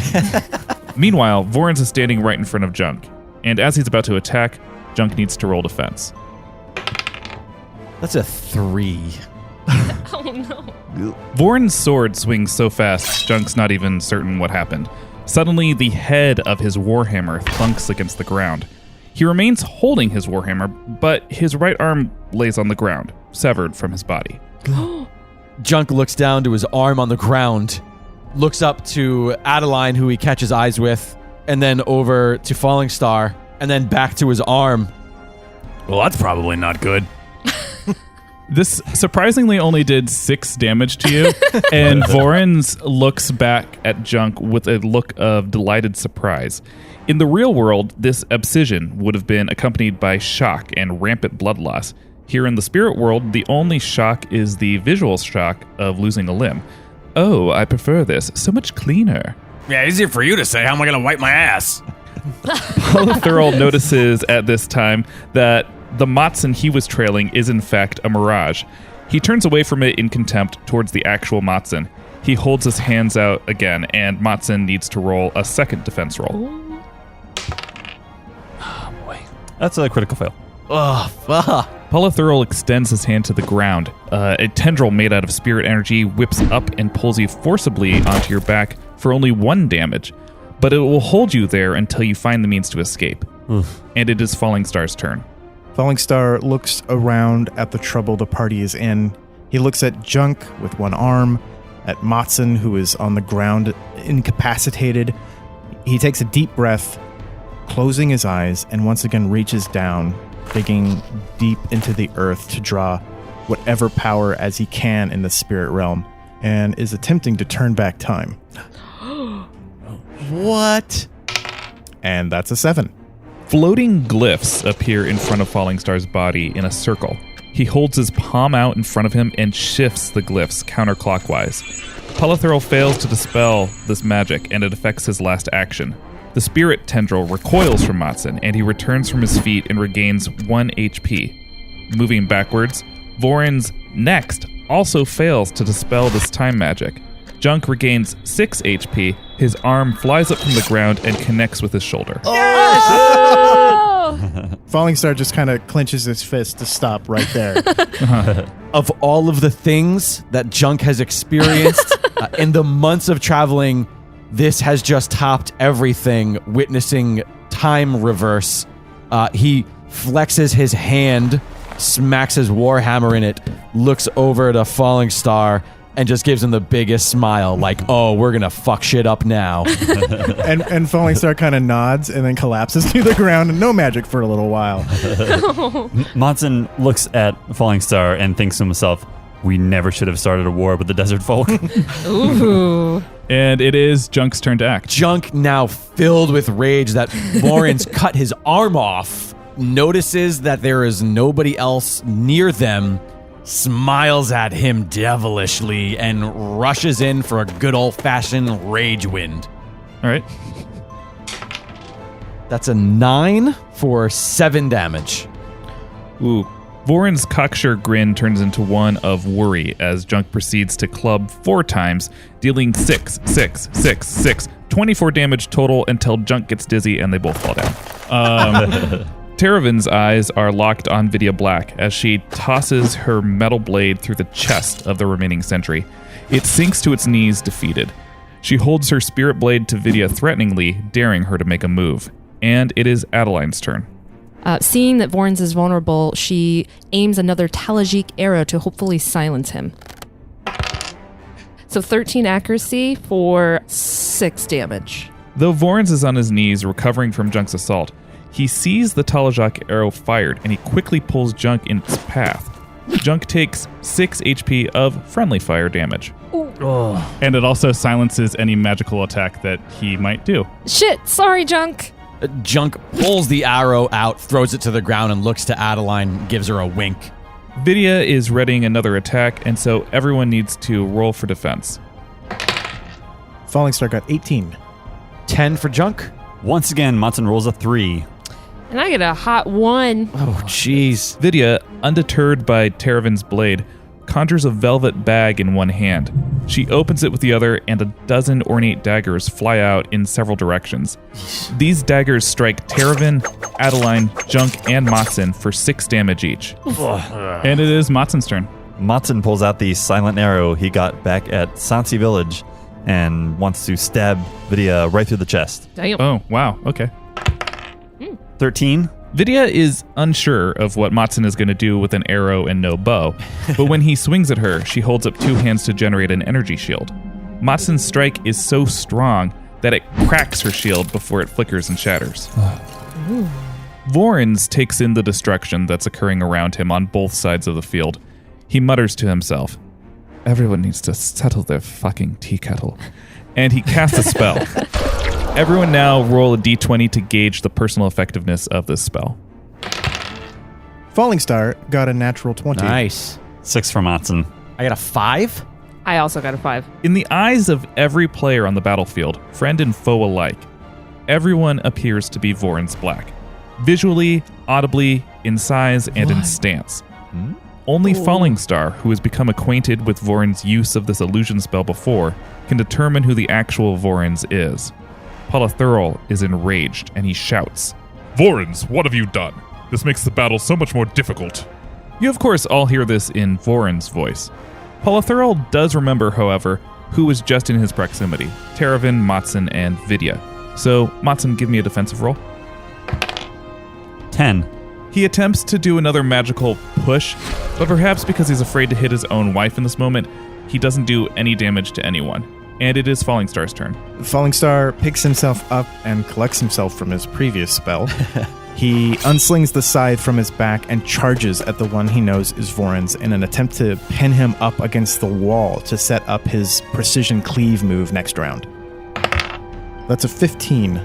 Meanwhile, Voryns is standing right in front of Junk, and as he's about to attack, Junk needs to roll defense. That's a 3. Oh, no. Voryns' sword swings so fast, Junk's not even certain what happened. Suddenly, the head of his warhammer thunks against the ground. He remains holding his warhammer, but his right arm lays on the ground, severed from his body. Junk looks down to his arm on the ground, looks up to Adeline, who he catches eyes with, and then over to Falling Star, and then back to his arm. Well, that's probably not good. This surprisingly only did 6 damage to you, and Voryns looks back at Junk with a look of delighted surprise. In the real world, this abscission would have been accompanied by shock and rampant blood loss. Here in the spirit world, the only shock is the visual shock of losing a limb. Oh, I prefer this. So much cleaner. Yeah, easier for you to say. How am I going to wipe my ass? Polythurl notices at this time that the Maatzyn he was trailing is in fact a mirage. He turns away from it in contempt towards the actual Maatzyn. He holds his hands out again, and Maatzyn needs to roll a second defense roll. Oh, boy. That's a critical fail. Oh, fuck. Polythurl extends his hand to the ground. A tendril made out of spirit energy whips up and pulls you forcibly onto your back for only 1 damage, but it will hold you there until you find the means to escape. And it is Falling Star's turn. Falling Star looks around at the trouble the party is in. He looks at Junk with one arm, at Maatzyn, who is on the ground, incapacitated. He takes a deep breath, closing his eyes, and once again reaches down, digging deep into the earth to draw whatever power as he can in the spirit realm and is attempting to turn back time. What? And that's a 7. Floating glyphs appear in front of Falling Star's body in a circle. He holds his palm out in front of him and shifts the glyphs counterclockwise. Polythurl fails to dispel this magic, and it affects his last action. The spirit tendril recoils from Maatzyn, and he returns from his feet and regains 1 HP. Moving backwards, Voryns next also fails to dispel this time magic. Junk regains 6 HP, his arm flies up from the ground and connects with his shoulder. Falling Star just kind of clenches his fist to stop right there. Of all of the things that Junk has experienced in the months of traveling, this has just topped everything, witnessing time reverse. He flexes his hand, smacks his warhammer in it, looks over to Falling Star, and just gives him the biggest smile, like, oh, we're going to fuck shit up now. and Falling Star kind of nods and then collapses to the ground and no magic for a little while. Maatzyn looks at Falling Star and thinks to himself, we never should have started a war with the desert folk. Ooh. And it is Junk's turn to act. Junk, now filled with rage that Voryns cut his arm off, notices that there is nobody else near them, smiles at him devilishly, and rushes in for a good old-fashioned rage wind. All right. That's a 9 for 7 damage. Ooh. Voryns' cocksure grin turns into one of worry as Junk proceeds to club 4 times, dealing 6, 24 damage total until Junk gets dizzy and they both fall down. Teravin's eyes are locked on Vidya Blacke as she tosses her metal blade through the chest of the remaining sentry. It sinks to its knees, defeated. She holds her spirit blade to Vidya threateningly, daring her to make a move. And it is Adeline's turn. Seeing that Voryns is vulnerable, she aims another Talajic arrow to hopefully silence him. So 13 accuracy for 6 damage. Though Voryns is on his knees recovering from Junk's assault, he sees the Talajak arrow fired and he quickly pulls Junk in its path. Junk takes 6 HP of friendly fire damage. And it also silences any magical attack that he might do. Shit, sorry, Junk. Junk pulls the arrow out, throws it to the ground, and looks to Adeline, gives her a wink. Vidya is readying another attack, and so everyone needs to roll for defense. Falling Star got 18. 10 for Junk. Once again, Maatzyn rolls a 3. And I get a hot 1. Oh, jeez. Vidya, undeterred by Teravin's blade, conjures a velvet bag in one hand. She opens it with the other, and a dozen ornate daggers fly out in several directions. These daggers strike Teravin, Adeline, Junk, and Maatzyn for 6 damage each. And it is Maatzyn's turn. Maatzyn pulls out the silent arrow he got back at Sansi Village and wants to stab Vidya right through the chest. Damn. Oh, wow. Okay. 13. Vidya is unsure of what Maatzyn is going to do with an arrow and no bow, but when he swings at her, she holds up 2 hands to generate an energy shield. Maatzyn's strike is so strong that it cracks her shield before it flickers and shatters. Voryns takes in the destruction that's occurring around him on both sides of the field. He mutters to himself, "Everyone needs to settle their fucking tea kettle." And he casts a spell. Everyone now roll a d20 to gauge the personal effectiveness of this spell. Falling Star got a natural 20. Nice. 6 for Maatzyn. I got a 5. I also got a 5. In the eyes of every player on the battlefield, friend and foe alike, everyone appears to be Voryns Blacke. Visually, audibly, in size, and in stance. Only Falling Star, who has become acquainted with Voryns' use of this illusion spell before, can determine who the actual Voryns is. Polythurl is enraged, and he shouts, Voryns, what have you done? This makes the battle so much more difficult. You of course all hear this in Voryns' voice. Polythurl does remember, however, who was just in his proximity, Teravin, Maatzyn, and Vidya. So, Maatzyn, give me a defensive roll. 10. He attempts to do another magical push, but perhaps because he's afraid to hit his own wife in this moment, he doesn't do any damage to anyone. And it is Falling Star's turn. Falling Star picks himself up and collects himself from his previous spell He unslings the scythe from his back and charges at the one he knows is Voryns in an attempt to pin him up against the wall to set up his precision cleave move next round. That's a 15.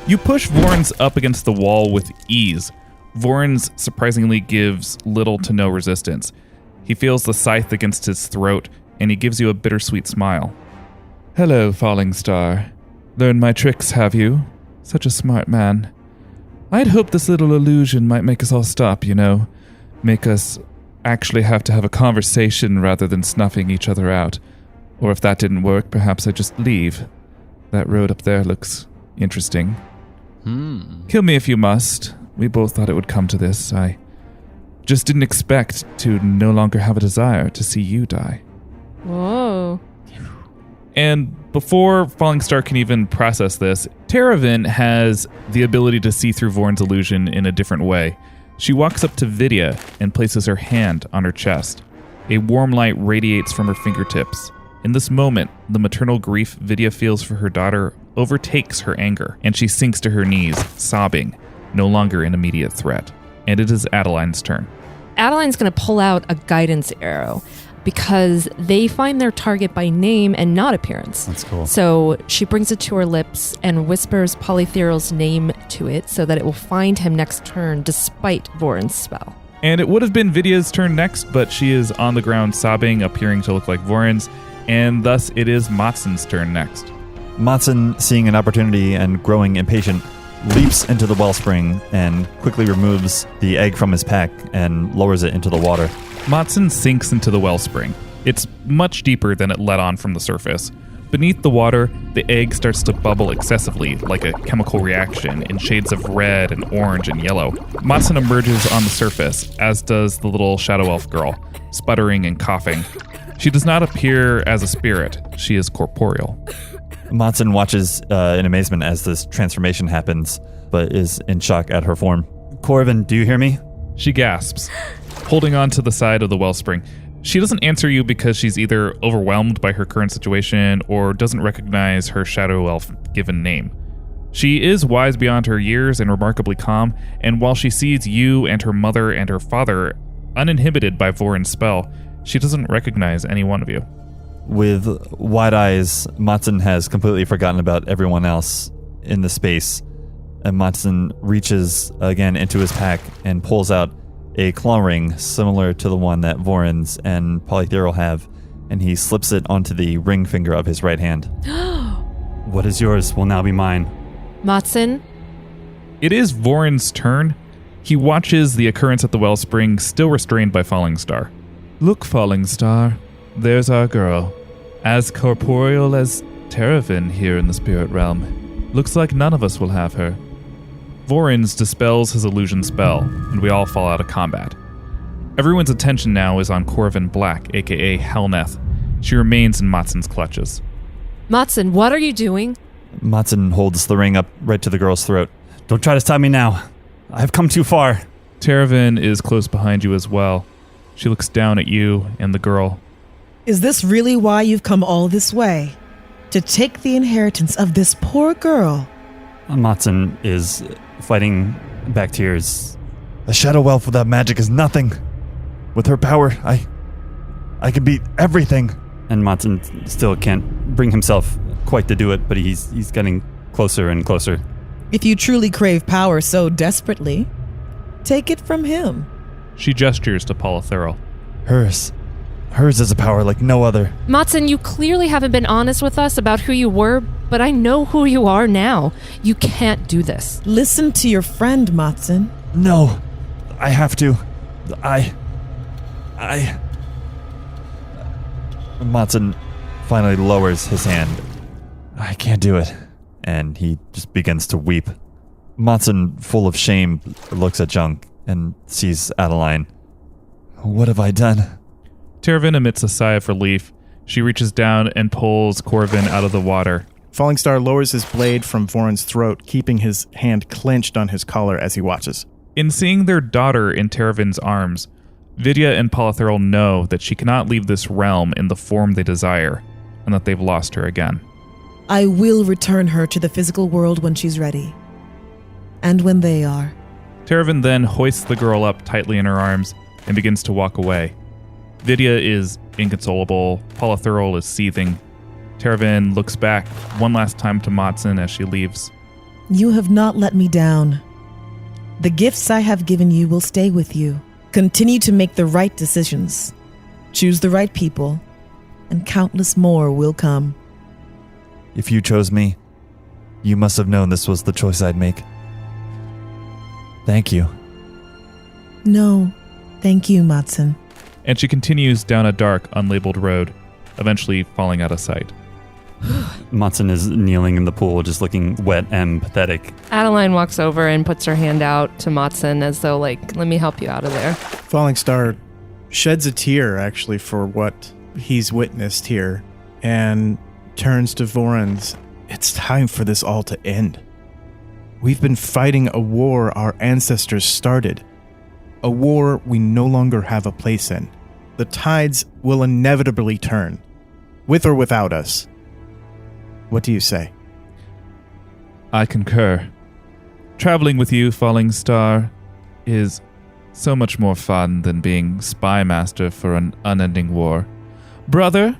You push Voryns up against the wall with ease. Voryns surprisingly gives little to no resistance. He feels the scythe against his throat, and he gives you a bittersweet smile. Hello, falling star. Learned my tricks, have you? Such a smart man. I'd hoped this little illusion might make us all stop, make us actually have to have a conversation rather than snuffing each other out. Or if that didn't work, perhaps I'd just leave. That road up there looks interesting. Kill me if you must. We both thought it would come to this. I just didn't expect to no longer have a desire to see you die. Whoa. And before Falling Star can even process this, Teravin has the ability to see through Voryns' illusion in a different way. She walks up to Vidya and places her hand on her chest. A warm light radiates from her fingertips. In this moment, the maternal grief Vidya feels for her daughter overtakes her anger, and she sinks to her knees, sobbing, no longer an immediate threat. And it is Adeline's turn. Adeline's going to pull out a guidance arrow because they find their target by name and not appearance. That's cool. So she brings it to her lips and whispers Polytheral's name to it so that it will find him next turn despite Voryns' spell. And it would have been Vidya's turn next, but she is on the ground sobbing, appearing to look like Voryns, and thus it is Maatzyn's turn next. Maatzyn, seeing an opportunity and growing impatient, leaps into the wellspring and quickly removes the egg from his pack and lowers it into the water. Maatzyn sinks into the wellspring. It's much deeper than it let on from the surface. Beneath the water, the egg starts to bubble excessively, like a chemical reaction, in shades of red and orange and yellow. Maatzyn emerges on the surface, as does the little Shadowelf girl, sputtering and coughing. She does not appear as a spirit. She is corporeal. Maatzyn watches in amazement as this transformation happens, but is in shock at her form. Corvin, do you hear me? She gasps, holding on to the side of the wellspring. She doesn't answer you because she's either overwhelmed by her current situation or doesn't recognize her Shadow Elf given name. She is wise beyond her years and remarkably calm, and while she sees you and her mother and her father uninhibited by Voryns' spell, she doesn't recognize any one of you. With wide eyes, Maatzyn has completely forgotten about everyone else in the space, and Maatzyn reaches again into his pack and pulls out a claw ring similar to the one that Voryns and Polytheral have, and he slips it onto the ring finger of his right hand. What is yours will now be mine. Maatzyn? It is Voryns' turn. He watches the occurrence at the wellspring, still restrained by Falling Star. Look, Falling Star, there's our girl. As corporeal as Teravin here in the spirit realm. Looks like none of us will have her. Voryns dispels his illusion spell, and we all fall out of combat. Everyone's attention now is on Voryns Blacke, aka Helneth. She remains in Maatzyn's clutches. Maatzyn, what are you doing? Maatzyn holds the ring up right to the girl's throat. Don't try to stop me now. I've come too far. Teravin is close behind you as well. She looks down at you and the girl. Is this really why you've come all this way? To take the inheritance of this poor girl? Maatzyn is fighting back tears. A shadow elf without magic is nothing. With her power, I can beat everything. And Maatzyn still can't bring himself quite to do it, but he's getting closer and closer. If you truly crave power so desperately, take it from him. She gestures to Polytheral. Hers is a power like no other. Maatzyn, you clearly haven't been honest with us about who you were, but I know who you are now. You can't do this. Listen to your friend, Maatzyn. No, I have to. Maatzyn finally lowers his hand. I can't do it. And he just begins to weep. Maatzyn, full of shame, looks at Junk and sees Adeline. What have I done? Teravin emits a sigh of relief. She reaches down and pulls Corvin out of the water. Falling Star lowers his blade from Voryns' throat, keeping his hand clenched on his collar as he watches. In seeing their daughter in Teravin's arms, Vidya and Polytheral know that she cannot leave this realm in the form they desire, and that they've lost her again. I will return her to the physical world when she's ready. And when they are. Teravin then hoists the girl up tightly in her arms and begins to walk away. Vidya is inconsolable. Polythurl is seething. Teravin looks back one last time to Maatzyn as she leaves. You have not let me down. The gifts I have given you will stay with you. Continue to make the right decisions. Choose the right people, and countless more will come. If you chose me, you must have known this was the choice I'd make. Thank you. No, thank you, Maatzyn. And she continues down a dark, unlabeled road, eventually falling out of sight. Maatzyn is kneeling in the pool, just looking wet and pathetic. Adeline walks over and puts her hand out to Maatzyn as though, like, let me help you out of there. Falling Star sheds a tear, actually, for what he's witnessed here, and turns to Voryns. It's time for this all to end. We've been fighting a war our ancestors started. A war we no longer have a place in. The tides will inevitably turn, with or without us. What do you say? I concur. Traveling with you, Falling Star, is so much more fun than being Spymaster for an unending war. Brother?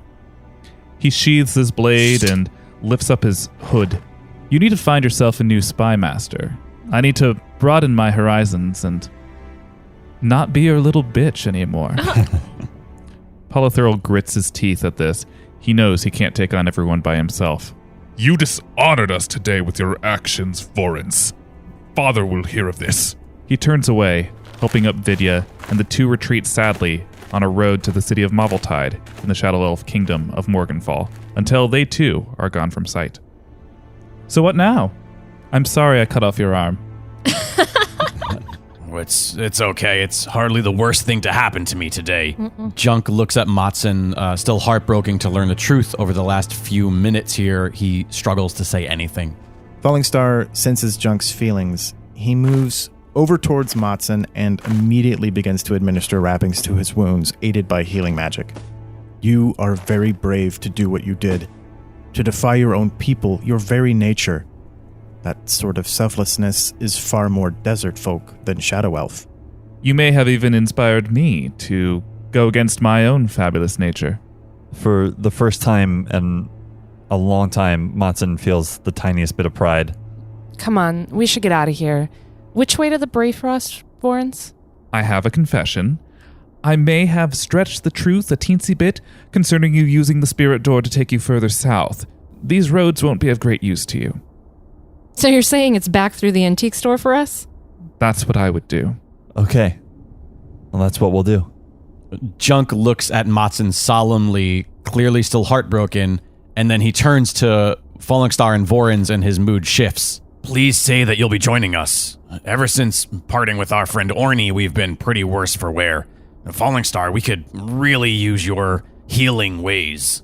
He sheathes his blade and lifts up his hood. You need to find yourself a new Spymaster. I need to broaden my horizons and not be your little bitch anymore. Polythurl grits his teeth at this. He knows he can't take on everyone by himself. You dishonored us today with your actions, Voryns. Father will hear of this. He turns away, helping up Vidya, and the two retreat sadly on a road to the city of Mavelltide in the Shadowelf kingdom of Morganfall, until they too are gone from sight. So what now? I'm sorry I cut off your arm. It's okay. It's hardly the worst thing to happen to me today. Junk looks at Maatzyn, still heartbroken to learn the truth over the last few minutes here. He struggles to say anything. Falling Star senses Junk's feelings. He moves over towards Maatzyn and immediately begins to administer wrappings to his wounds, aided by healing magic. You are very brave to do what you did. To defy your own people, your very nature. That sort of selflessness is far more desert folk than Shadowelf. You may have even inspired me to go against my own fabulous nature. For the first time in a long time, Maatzyn feels the tiniest bit of pride. Come on, we should get out of here. Which way to the Braefrost, Voryns? I have a confession. I may have stretched the truth a teensy bit concerning you using the spirit door to take you further south. These roads won't be of great use to you. So you're saying it's back through the antique store for us? That's what I would do. Okay. Well, that's what we'll do. Junk looks at Maatzyn solemnly, clearly still heartbroken, and then he turns to Falling Star and Voryns and his mood shifts. Please say that you'll be joining us. Ever since parting with our friend Orny, we've been pretty worse for wear. Falling Star, we could really use your healing ways.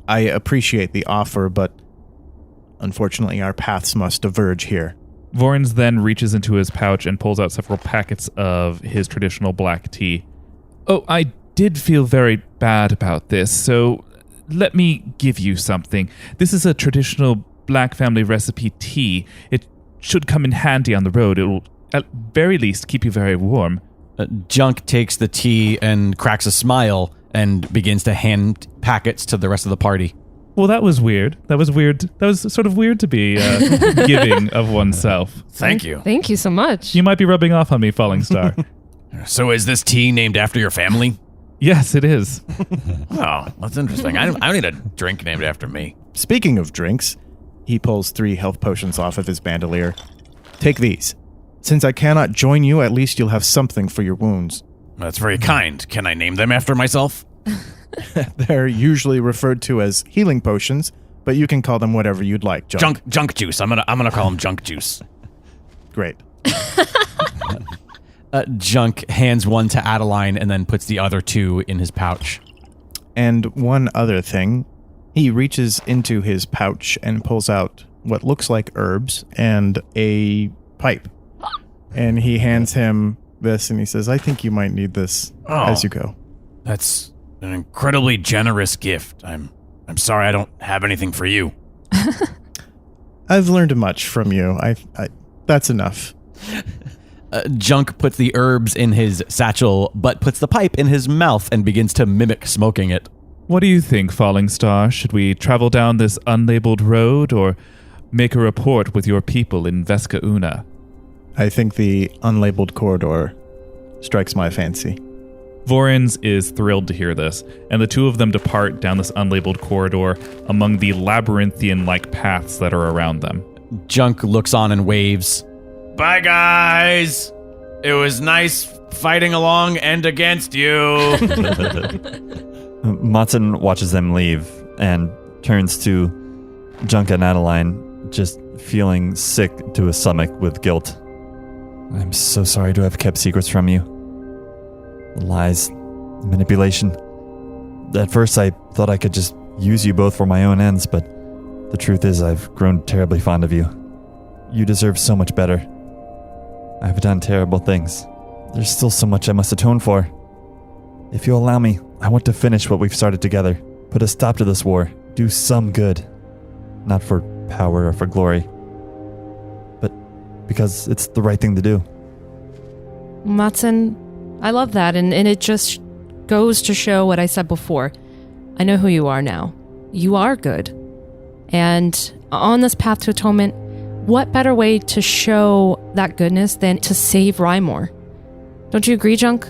I appreciate the offer, but unfortunately our paths must diverge here. Voryns then reaches into his pouch and pulls out several packets of his traditional black tea. Oh, I did feel very bad about this, so let me give you something. This is a traditional Black family recipe tea. It should come in handy on the road. It will, at very least, keep you very warm. Junk takes the tea and cracks a smile and begins to hand packets to the rest of the party. Well, that was weird. That was weird. That was sort of weird to be giving of oneself. Thank you. Thank you so much. You might be rubbing off on me, Falling Star. So is this tea named after your family? Yes, it is. Oh, that's interesting. I don't need a drink named after me. Speaking of drinks, he pulls 3 health potions off of his bandolier. Take these. Since I cannot join you, at least you'll have something for your wounds. That's very kind. Can I name them after myself? They're usually referred to as healing potions, but you can call them whatever you'd like, Junk. Junk juice. I'm gonna call them junk juice. Great. Junk hands one to Adeline and then puts the other 2 in his pouch. And one other thing, he reaches into his pouch and pulls out what looks like herbs and a pipe. And he hands him this and he says, I think you might need this as you go. That's an incredibly generous gift. I'm sorry I don't have anything for you. I've learned much from you. I that's enough. Junk puts the herbs in his satchel, but puts the pipe in his mouth and begins to mimic smoking it. What do you think, Falling Star? Should we travel down this unlabeled road or make a report with your people in Vesca Una? I think the unlabeled corridor strikes my fancy. Voryns is thrilled to hear this, and the two of them depart down this unlabeled corridor among the labyrinthian-like paths that are around them. Junk looks on and waves. Bye, guys. It was nice fighting along and against you. Maatzyn watches them leave and turns to Junk and Adeline, just feeling sick to his stomach with guilt. I'm so sorry to have kept secrets from you. Lies, manipulation. At first I thought I could just use you both for my own ends, but the truth is I've grown terribly fond of you. You deserve so much better. I've done terrible things. There's still so much I must atone for. If you'll allow me, I want to finish what we've started together. Put a stop to this war. Do some good. Not for power or for glory, but because it's the right thing to do. Maatzyn, I love that, and it just goes to show what I said before. I know who you are now. You are good. And on this path to atonement, what better way to show that goodness than to save Rymor? Don't you agree, Junk?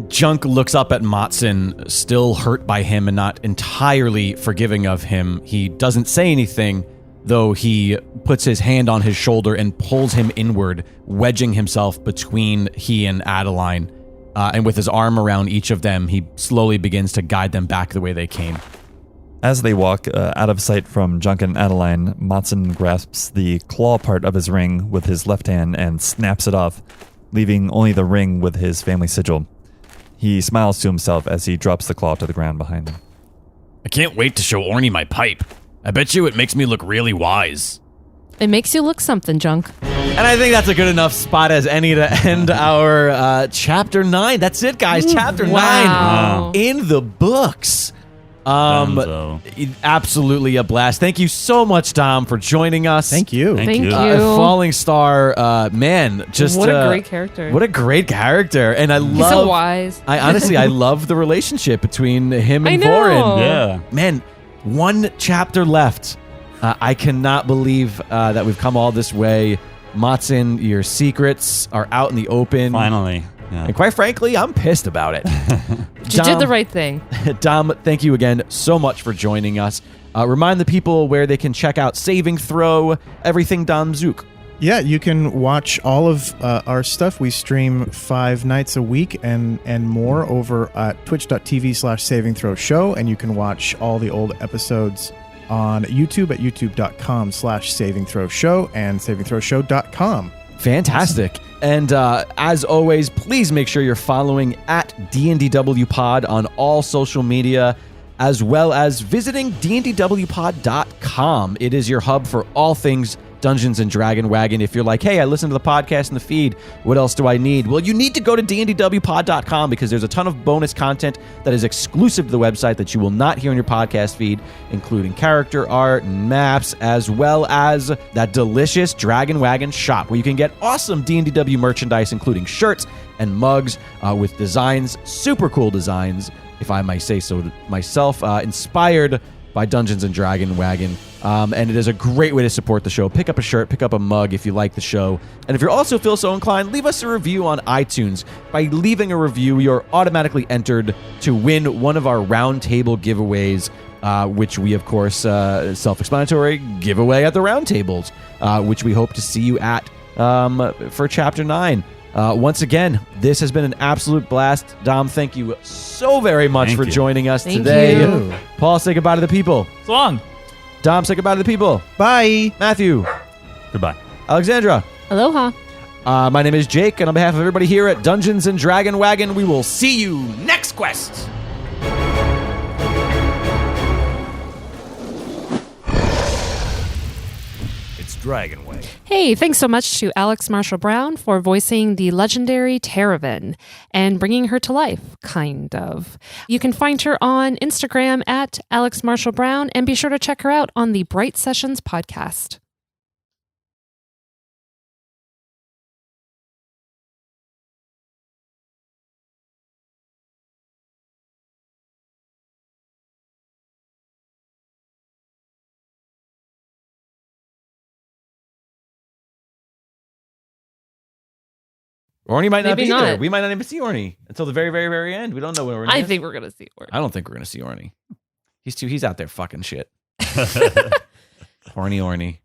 Junk looks up at Maatzyn, still hurt by him and not entirely forgiving of him. He doesn't say anything, though he puts his hand on his shoulder and pulls him inward, wedging himself between he and Adeline. And with his arm around each of them, he slowly begins to guide them back the way they came. As they walk out of sight from Junk and Adeline, Maatzyn grasps the claw part of his ring with his left hand and snaps it off, leaving only the ring with his family sigil. He smiles to himself as he drops the claw to the ground behind him. I can't wait to show Orny my pipe. I bet you it makes me look really wise. It makes you look something, Junk. And I think that's a good enough spot as any to end our Chapter 9. That's it, guys. Chapter 9 in the books. Absolutely a blast. Thank you so much, Dom, for joining us. Thank you. Thank you. Falling Star, man, just what a great character. What a great character. And I He's love so wise. I love the relationship between him and I know. Vorin. Yeah. Man, one chapter left. I cannot believe that we've come all this way. Maatzyn, your secrets are out in the open. Finally. Yeah. And quite frankly, I'm pissed about it. You did the right thing. Dom, thank you again so much for joining us. Remind the people where they can check out Saving Throw, everything Dom Zook. Yeah, you can watch all of our stuff. We stream 5 nights a week and more over at twitch.tv/savingthrowshow, and you can watch all the old episodes on YouTube at youtube.com/savingthrowshow and savingthrowshow.com. Fantastic. And as always, please make sure you're following at D&DW Pod on all social media, as well as visiting dndwpod.com. It is your hub for all things Dungeons and Dragon Wagon. If you're like, hey, I listen to the podcast in the feed, what else do I need? Well, you need to go to dndwpod.com because there's a ton of bonus content that is exclusive to the website that you will not hear in your podcast feed, including character art and maps, as well as that delicious Dragon Wagon shop where you can get awesome D&DW merchandise, including shirts and mugs with designs, super cool designs, if I might say so myself, inspired by Dungeons and Dragon Wagon. And it is a great way to support the show. Pick up a shirt, pick up a mug if you like the show. And if you also feel so inclined, leave us a review on iTunes. By leaving a review, you're automatically entered to win one of our roundtable giveaways, which we, of course, self-explanatory, give away at the roundtables, which we hope to see you at for Chapter 9. Once again, this has been an absolute blast. Dom, thank you so very much for joining us today. You. Paul, say goodbye to the people. So long. Dom, say goodbye to the people. Bye. Matthew. Goodbye. Alexandra. Aloha. My name is Jake, and on behalf of everybody here at Dungeons and Dragon Wagon, we will see you next quest. It's Dragon Wagon. Hey, thanks so much to Alex Marshall Brown for voicing the legendary Terraven and bringing her to life, kind of. You can find her on Instagram at Alex Marshall Brown, and be sure to check her out on the Bright Sessions podcast. Orny might not Maybe be there. not. We might not even see Orny until the very, very, very end. We don't know when Orny I is. think we're gonna see Orny. I don't think we're gonna see Orny. He's out there fucking shit. Horny Orny.